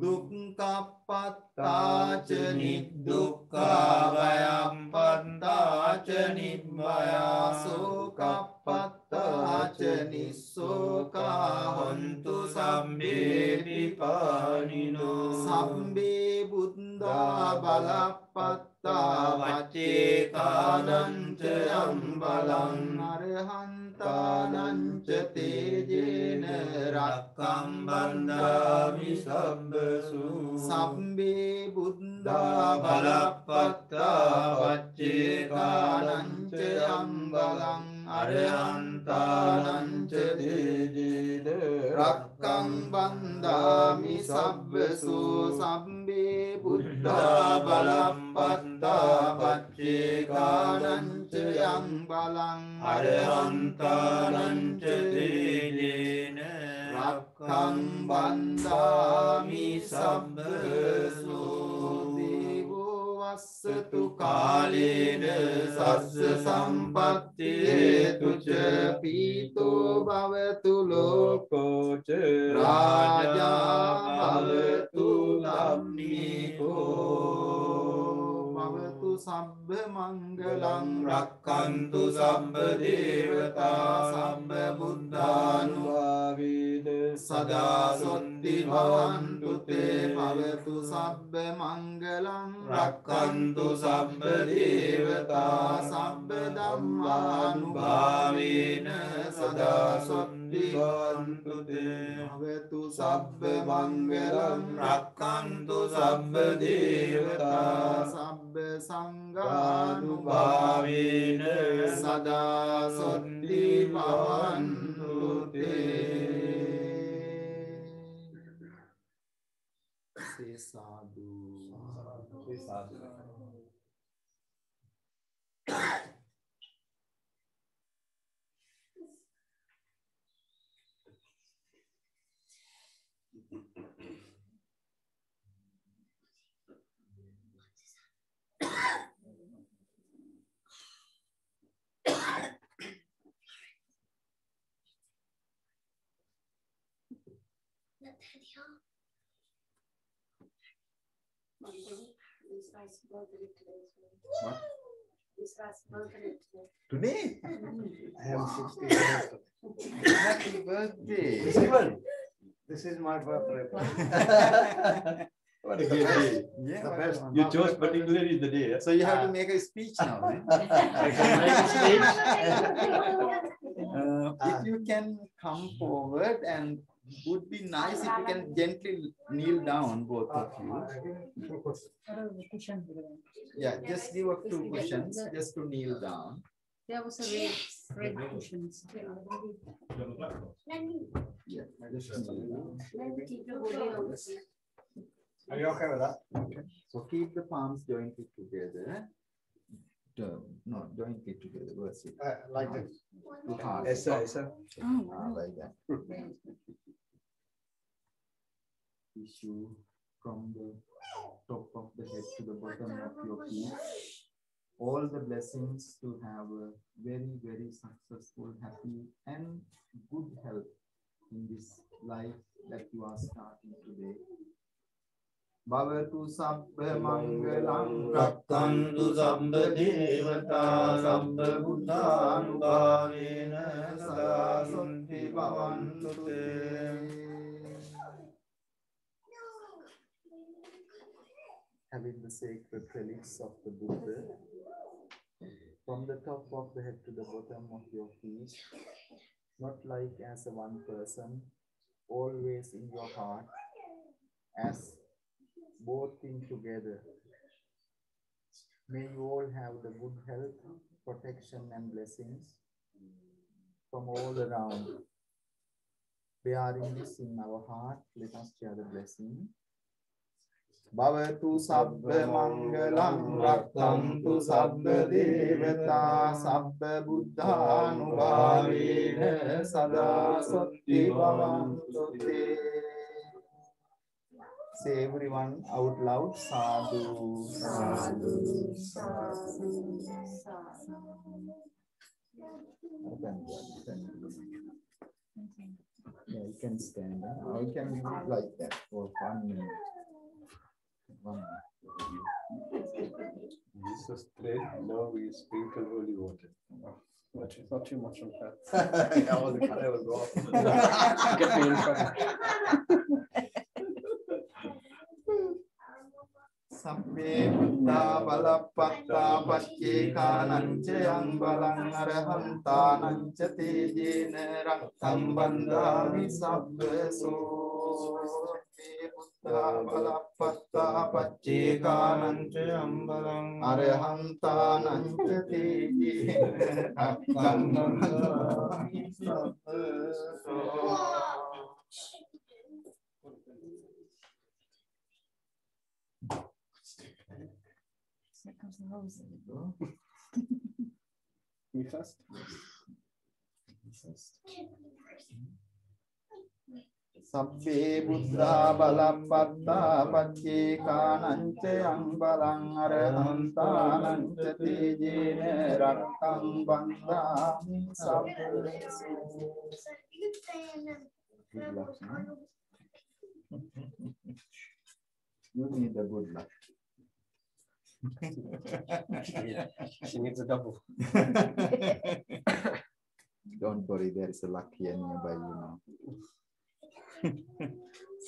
dukkappattaca niddukkhāvayam pantāca nibbaya sokappattaca nissoka hontu sabbe vipanino sabbe buddha balappatta vacce kānañca yambalam arahanta අරහන්තානංච තේජේන රක්කම් බන්ධාමි සබ්බසු සම්බේ බුද්ධා බලප්පත්තා පච්චේකානංච යම්බලං අරහන්තානංච තේජේන රක්කං බන්ධාමි සබ්බසු සම්බේ බුද්ධා බලප්පත්තා පච්චේකානංච යම්බලං අරහන්තානංච තේජේන රක්ඛං බන්ධාමි සබ්බසු දේවෝ වස්සතු කාලේන සස්ස සම්පත්ති හේතුච පීතෝ භවතු ලෝකෝ ච රාජා භවතු ධම්මිකෝ භවතු සබ්බ මංගලං රක්ඛන්තු සම්බ දේවතා සම්බ බුද්ධානුභාවේන සදා සොත්ති භවන්තු තේ භවතු සබ්බ මංගලං රක්ඛන්තු සම්බ දේවතා සබ්බ ධම්මානුභාවේන සදා සොත්ති භවන්තු තේ භවතු සබ්බ මංගලං රක්ඛන්තු සම්බ දේවතා සබ්බ සංඝානුභාවේන සදා සොත්ති භවන්තු තේ සාදු සාදු What? Today? I am 60 years old. Happy birthday. This is my birthday. What a great day. Yeah, The best. You chose particularly the day. so you have to make a speech now. Eh? If you can come forward, and would be nice if you can gently kneel down, both of you. Yeah, just give up 2 cushions just to kneel down. There was a red cushions. Yeah, just kneel down. Are you okay with that? Okay. So keep the palms jointly together. No, jointly together. What's it? Like this. Too hard. Yes, sir. Yes, sir. Like that. Issue from the top of the head to the bottom of your feet. All the blessings to have a very, very successful, happy, and good health in this life that you are starting today. Bhavatu sabba mangalam රක්ඛන්තු සම්බ දේවතා සම්බ බුද්ධානුභාවේන සදා සොන්ති භවන්තු තේ having the sacred relics of the Buddha from the top of the head to the bottom of your feet, not like as a one person, always in your heart, as both in together. May you all have the good health, protection and blessings from all around. Bearing this in our heart, let us share the blessing. Bhavatu sabba mangalam rakkhantu sabba devata sabba buddhanubhavena sada satti bhavantu te. Say everyone out loud, sadhu, sadhu, sadhu. Yeah, you can stand or you can do it like that for 1 minute. 1 minute. This was straight. Now we sprinkle holy water. Not too much on that. All the color will go off. Get me in trouble. Sabbe Buddha Balapatta Paccekanan Yang Balang Arahantanan Tejena Raktam Bandhami Sabbeso Buddha Balapatta Paccekanan Yang Balang Arahantanan Tejena Raktam Bandhami Sabbeso. Here comes the rose. Me first. Sabbe Buddha Balapatta Paccekanan Yang Balang Arahantanan Tejena Raktam Bandhami Sabbeso. Good luck, no? You need a good luck. She needs a double. Don't worry, there is a luck here nearby, you know.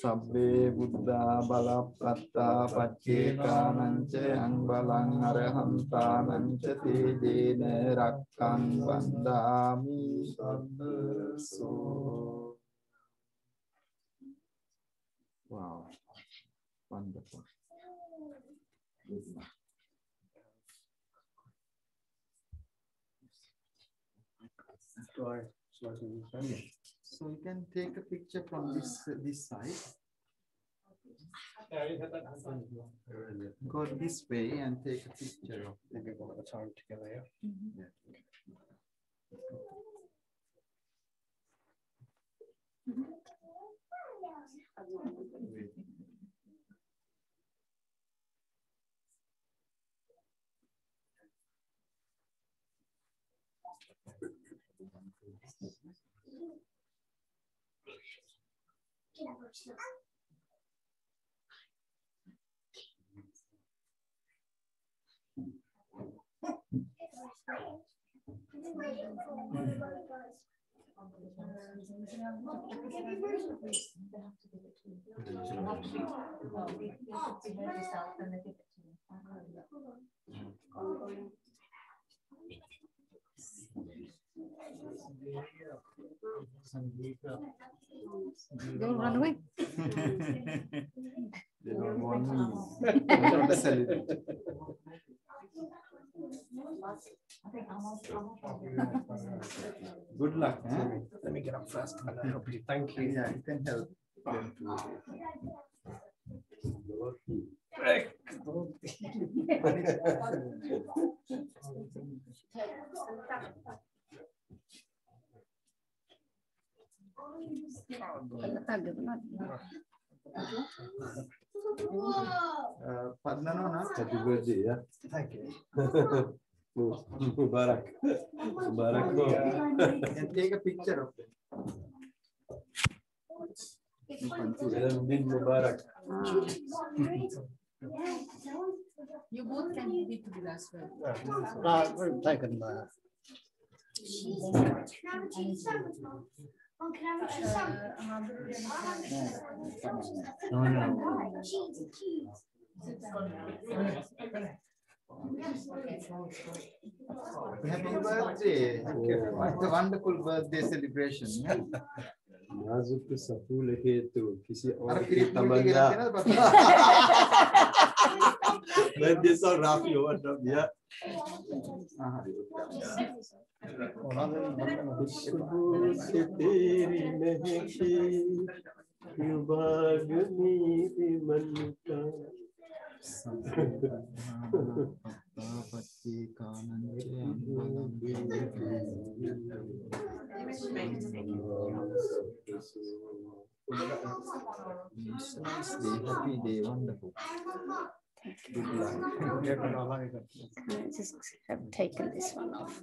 Sabbe Buddha Balapatta Paccekanan Yang Balang Arahantanan Tejena Raktam Bandhami Sabbeso. Wow, wonderful. Good luck. So you can take a picture from this side. Go this way and take a picture of Maybe one at a time together, yeah? Yeah. Don't run away. They don't want me. They don't celebrate. Good luck. Huh? Let me get up first and I'll help you. Thank you. Yeah, you can help them too. Padmanona. Happy birthday, yeah? Thank you. Mubarak. Mubarak. And take a picture of them. Bin Mubarak. You both can be together as well. We've taken that. Happy birthday. What a wonderful birthday celebration. नाजुक सफूल है तो किसी और अरे की तमन्ना birthday song Rafi overdub, yeah. खुशबू से तेरी महकी यूं बागनी मन का Happy day, wonderful. Good luck. I just have taken this one off.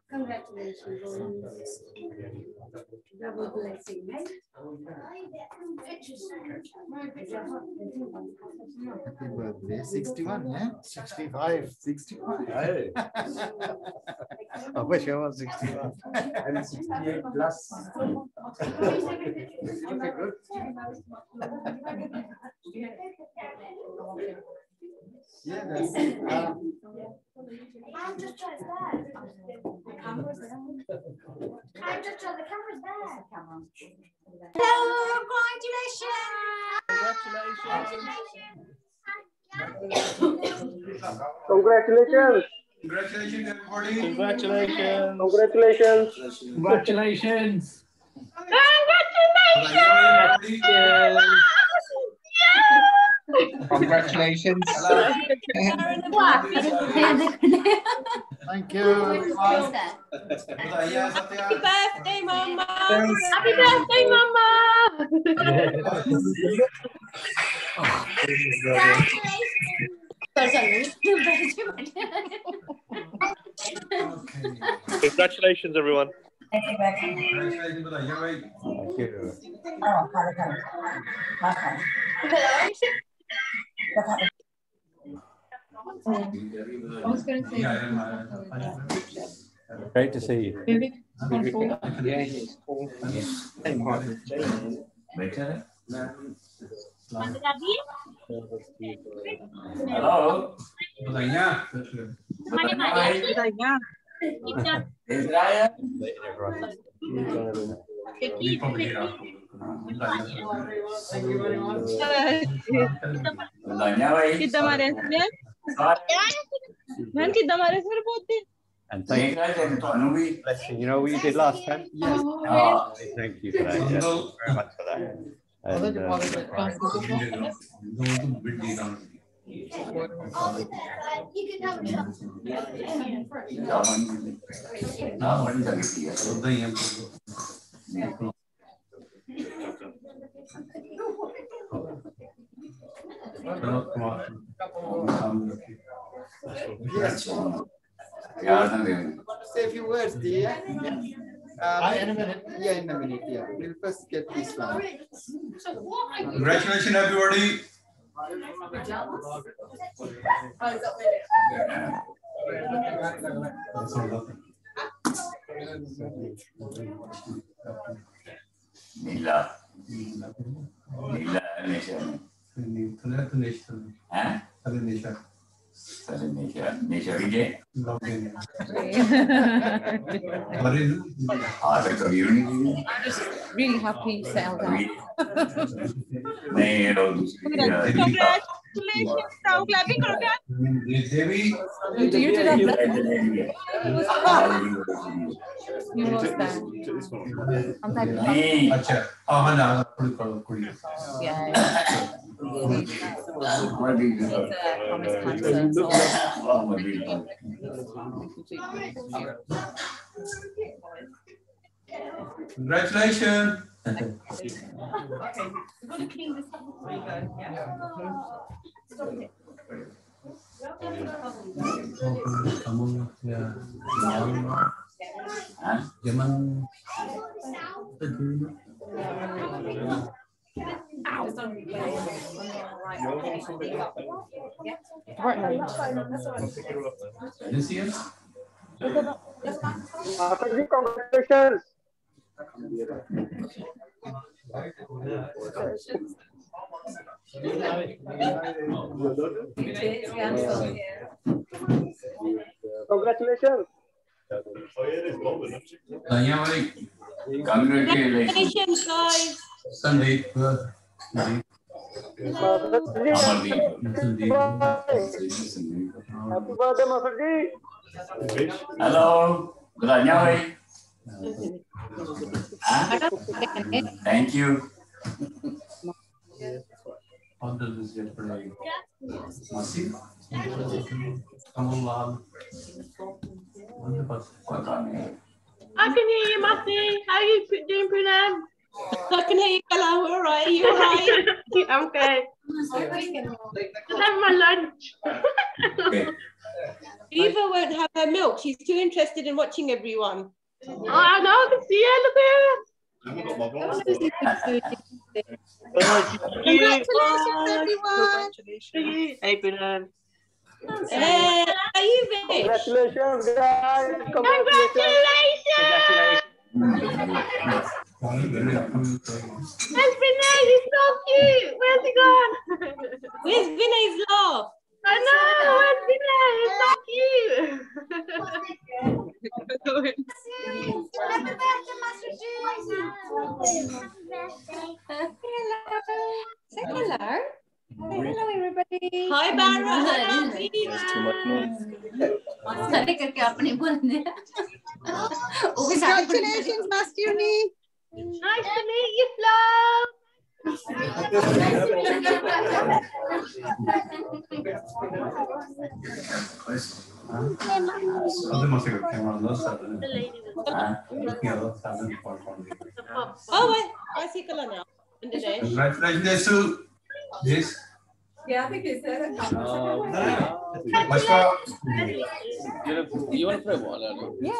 Congratulations. Double blessing, eh? Happy birthday. 61, yeah? 65. 61. Hey. I wish I was 61. I'm 68 plus. Looking good. Yeah, that's I'm just trying to bad. The camera's there. I'm just trying the camera's there. Hello, Congratulations. Congratulations, everybody. Congratulations. Congratulations. Congratulations. Thank you. Happy birthday, Mama. Happy birthday, Mama. Congratulations, everyone. Congratulations, Badaiya bhai. Thank you. I was going to say. Great to see you. Hello. Badaiya. And thank you. Blessing. You know what you did last time? Yes. Oh, thank you for that. Yes, very much for that. And, You can have a shot. Say a few words, dear. In a minute. Yeah, in a minute. Yeah. We'll first get this one. Congratulations, everybody. Nila Nisha Vijay. I'm just really happy you settled out. Congratulations, I'm glad we could have. You did that. You was there. I'm yeah. Congratulations. Okay, we're going to clean this up before you go. Yeah. Stop it. Congratulations. Congratulations. Congratulations, guys. Sunday. Happy birthday, Masurji. Hello, Badaiya. Thank you. I can hear you, Matty. How are you doing, Prunam? I can hear you, Bella. All right. Are you all right? I'm good. I'm having my lunch. Eva won't have her milk. She's too interested in watching everyone. Oh, I know. I can see her. Look at her. Congratulations, everyone. Hey, Congratulations, guys. Congratulations! Where's Vinay? He's so cute. Where's he gone? Where's Vinay's love? I know. Where's Vinay? He's so cute. Say hello. Say hello, everybody. Hi, Barra. Congratulations, Mastuni. Nice to meet you, Flo. Oh, I see color now. Congratulations to this. Yeah, I think it's there. You want to play one? Yeah,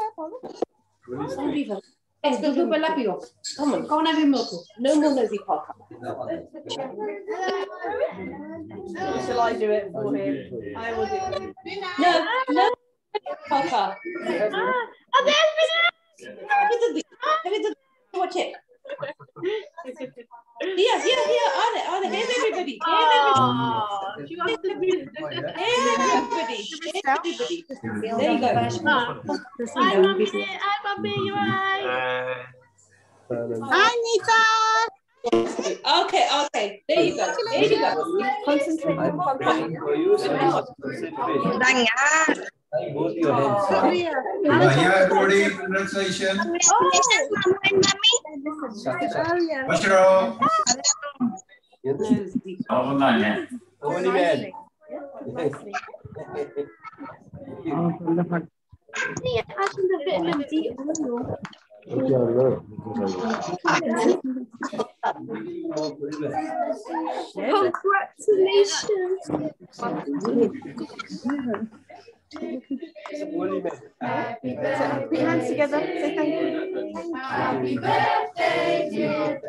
Let's go to Balapio. Come on, go on, have your milk. No more nosy papa. Shall I do it for him? I will do it. No, papa. Oh, there's Vinay. Watch it. Here. On it. Here's everybody. Everybody. There you go. Hi, Mummy. You alright? Hi, Nita. Okay. There you go. Concentrate. Both your hands. Everybody, congratulations. What's your Congratulations. Put your hands together. Say thank you. Happy birthday, dear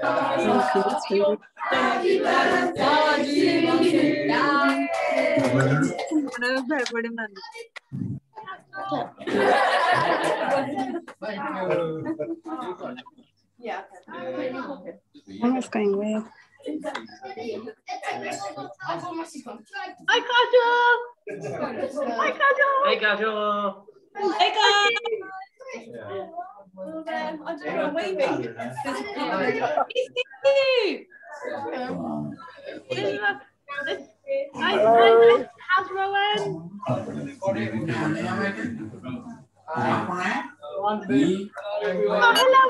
Camera's going weird. Hi, Kajol. Hi, Kajol. Hey, Kajol. Hey, Kajol. I don't know, I'm waving. How's Rowan? Hello,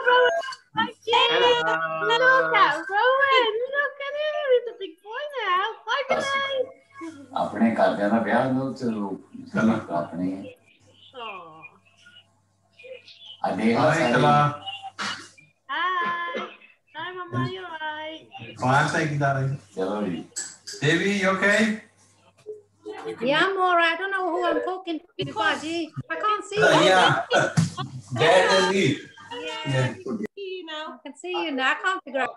Rowan. Look at Rowan. Look at him. He's a big boy now. Hi, Vinay. अपने घर का ब्याह no तो अपने Hi, Mama, you alright? Fine, thank you, darling. Devi, you okay? Yeah, I'm all right. I don't know who I'm talking to. I can't see you. Yeah. Dad and me. Yeah. I can see you now. I can't figure out.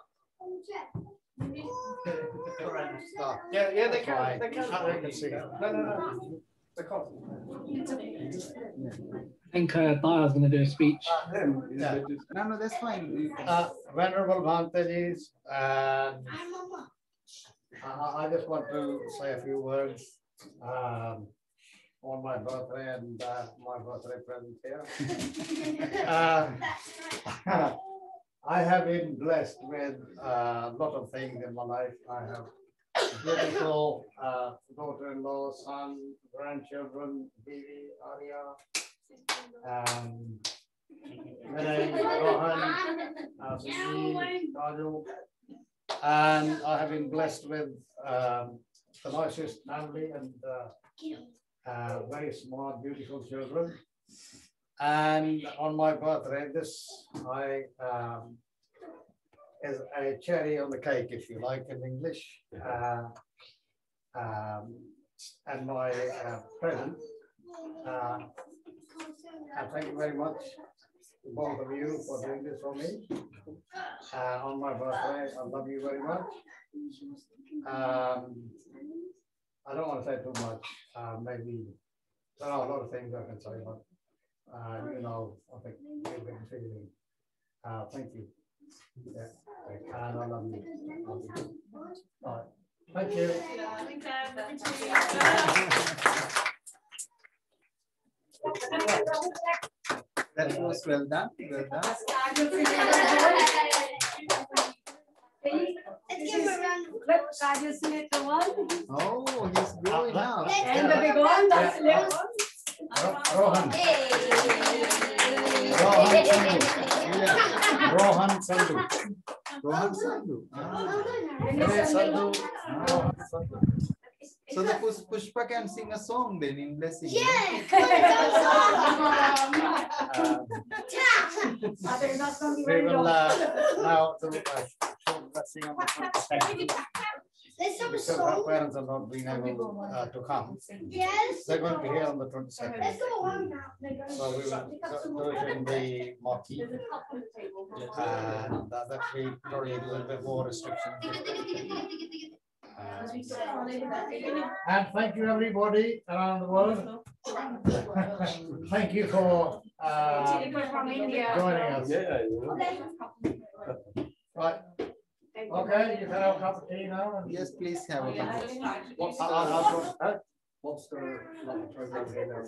Yeah, they can. They can see. No. They can't. I think Daya's going to do a speech. Yeah. No, that's fine. Venerable Bhantaji, I just want to say a few words on my birthday and my birthday present here. I have been blessed with a lot of things in my life. I have beautiful daughter-in-law, son, grandchildren, Bibi, Arya, Vinay, Rohan, Raju, and I have been blessed with the nicest family and very smart, beautiful children. And on my birthday, this is a cherry on the cake, if you like, in English. And my present. Thank you very much. both of you for doing this for me. On my birthday, I love you very much. I don't want to say too much. Maybe there are a lot of things I can say, but you know, I think you've been feeling. Thank you. Yeah, and I love you. All right. Thank you. That was well done. Well done. Oh, he's growing now. And the big one, that's little. Rohan. Rohan Sandhu. Rohan Sandhu. So the Pushpa can sing a song then in blessing. Yeah. We will now do a short blessing on the 22nd. Because our parents are not being able to come. Yes. They're going to be here on the 22nd. Let's go on now. So we will do it in the marquee. And that will be probably a little bit more restrictions. And thank you everybody around the world. Thank you for joining us. Yeah, Right. Okay, you can have a cup of tea now. Yes, please have a cup of tea. What's the program here now?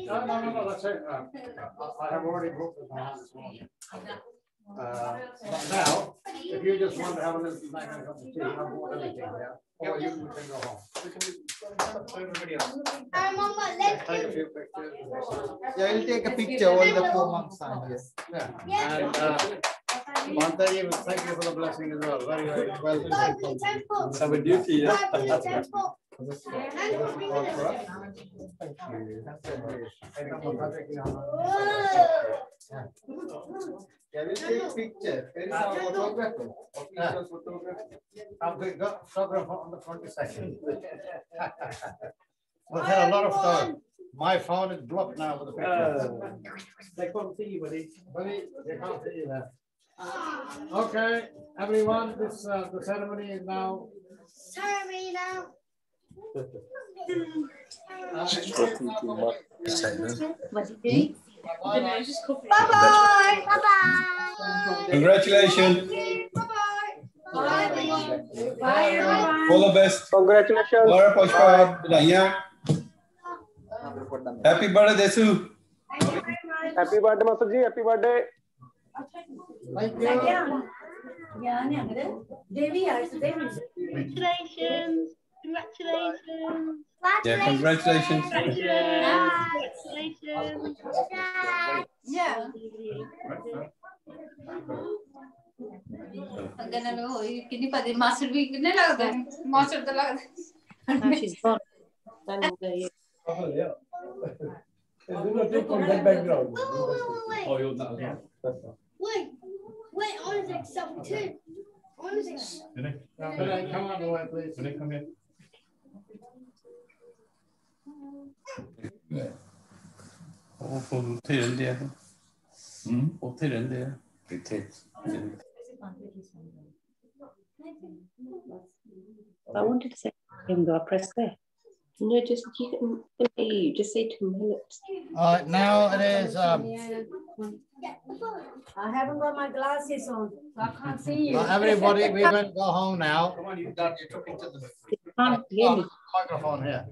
No, that's it. I have already booked with my hand this morning. But now, if you just want to have a little snack and a cup of tea, I've bought everything there. Or you can go home. Everybody else. Take a few pictures. Yeah, I'll take a picture. All the 4 months are here. Yeah. And Mantaji, thank you for the blessing as well. Very, very well. It's our duty, yeah. Thank you. Yeah, we'll take a picture. There is our photographer. Official photographer. I've got photographer on the 22nd. We've had a lot of time. My phone is blocked now with the pictures. They can't see you, buddy. Buddy, they can't see you there. Okay, everyone, this the ceremony is now. Ceremony now. Bye-bye. Bye-bye. Congratulations. Bye, everyone. All the best. Congratulations. Laura Pushpa, ਵਧਾਈਆਂ. Happy birthday, Desu. Happy birthday, Master Ji. Happy birthday. Thank you. Congratulations. Congratulations. Yeah, congratulations. Congratulations. Yeah. कितनी पता master भी कितने लगता है master तो लगता है she's gone. Oh, yeah. Do not take from that background. Oh, you're not. Wait, I want to take selfie too. I want to take. Come on, boy, please. Come here. ਉੱਥੇ ਰਹਿੰਦੇ ਆ ਉੱਥੇ ਰਹਿੰਦੇ ਆ ਇੱਥੇ I wanted to say him, though I pressed there. No, just you can hear you. Just say 2 minutes. All right, now it is. I haven't got my glasses on, so I can't see you. Everybody, we won't go home now. Come on, you've done. You're talking to the microphone here.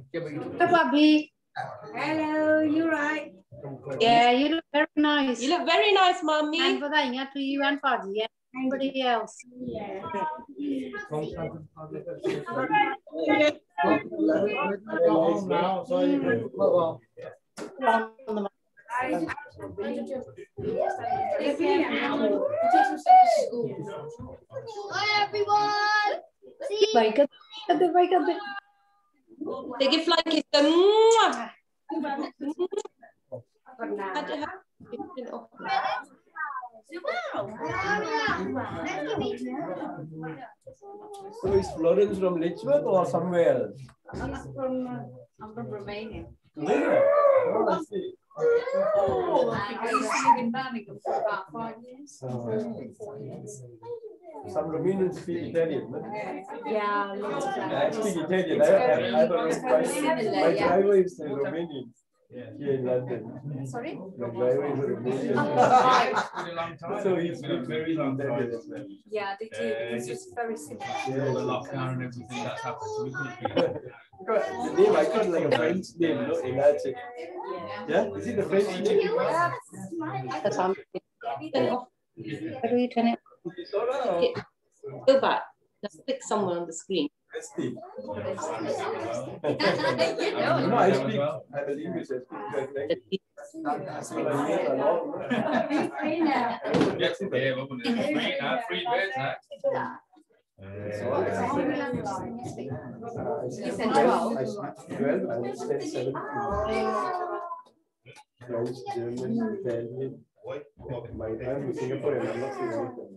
Hi, Bobby. Hello, you right? Yeah, you look very nice. You look very nice, Mommy. And ਵਧਾਈਆਂ to you and Fadi and everybody else. Go home now, so you can go on. Hi, everyone. See? Wake up. They give like it's the So is Florence from Lichfield or somewhere else? I'm from Romania. Romania? Oh, I see. Oh, I used to live in Birmingham for about 5 years. 4 years. Some Romanians speak Italian, no? Yeah, lots of them. I speak Italian. I have a Similar, my yeah. driver is a Romanian here in London. Sorry? My driver is a Romanian. Right. So he speaks very Italian as well. Yeah, they do. It's just very simple. All the lockdown and everything that's happened, so we couldn't be. The name I got like a French name, no? Elache. Yeah, is it a French name? That's on. How do you turn it? Go back. Just click somewhere on the screen. No, I speak. I believe you said speak language. Free birds, huh? You said 12. I speak 12, I said 17. French, German, Italian. I'm in Singapore and I'm not saying anything.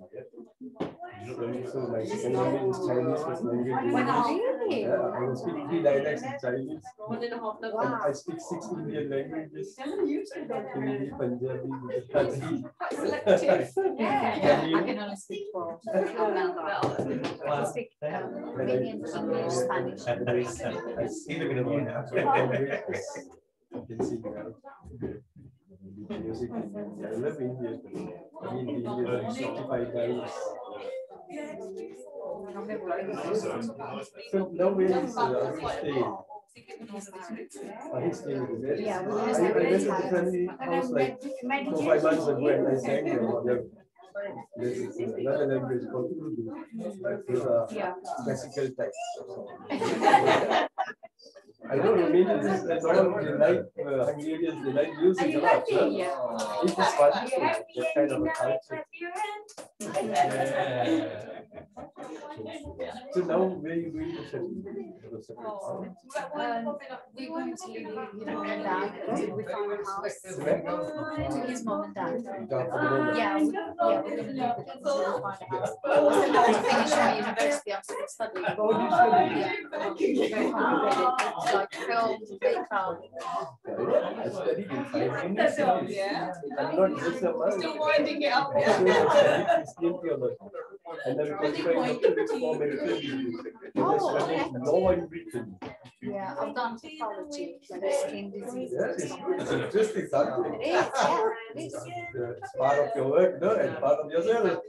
So my second language is Chinese first language. Really? Yeah, I can speak 3 dialects in Chinese. 1.5 And I speak 6 Indian languages. Hindi, Punjabi, Gujarati. I can only speak 4. I speak Romanian, English, Spanish. I see the I can sing now. Music in India. I love India. I mean, India is 65 guys. So now where is staying? He's staying with there. Yeah, we I went to the family house like 4 or 5 months ago and I sang there. There's another language called Urdu. It's a classical type. I know Romanians and all, they like Hungarians, they like music a lot. Huh? It is wonderful, that kind of a culture. So now where are you going to settle? We're going to live with mom and dad until we find a house. To his mom and dad. Yeah, we're going to live with them until we find a house. I'm finishing my university, I'm still studying. Yeah, like film, makeup. I studied in 5 minutes. I'm not just a man. Still winding it up. And I'm qualified for medical degree. Law in Britain. Yeah, I've done pathology, like skin disease. Yes, it's interesting subject. It is, yeah, it is. It's part of your work, no, and part of yourself.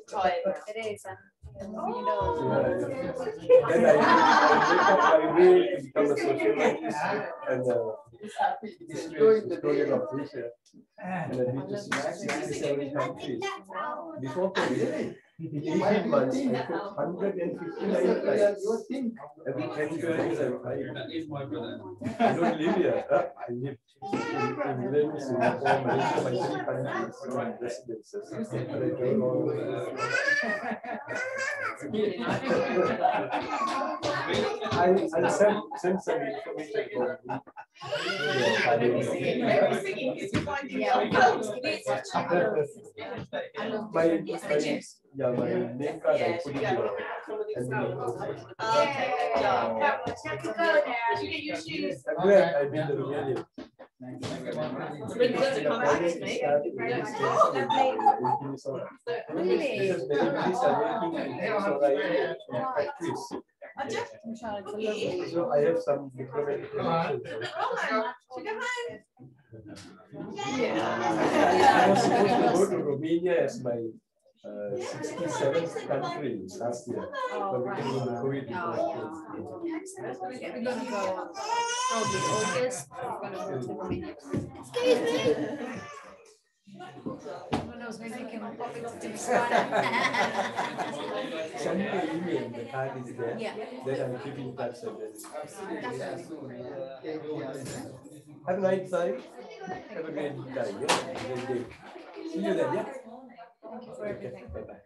It is, and you know. Then I will become a sociologist and historian of Asia. And I've been to 67 countries. Before COVID, in 18 months, I took 159 flights. Every 10 years, I'm flying. That is my brother. I don't live here. I live in England, Singapore, Malaysia, my 3 countries, my residences. And I travel all over. I'll send some information for me. My name card, I put it here. I'm glad I've been to Romania. So I have some diplomatic connections. I was supposed to go to Romania as my 67th country last year, but because of the COVID, We're going to go probably August. We're going to go to Romania. Excuse me. Who knows, maybe you can pop it to send me an email, the card is there. Yeah. Then I'll keep in touch. Have a nice time. Have a great time. Yeah? Great day. See you then. Yeah. Thank you for everything. Bye bye.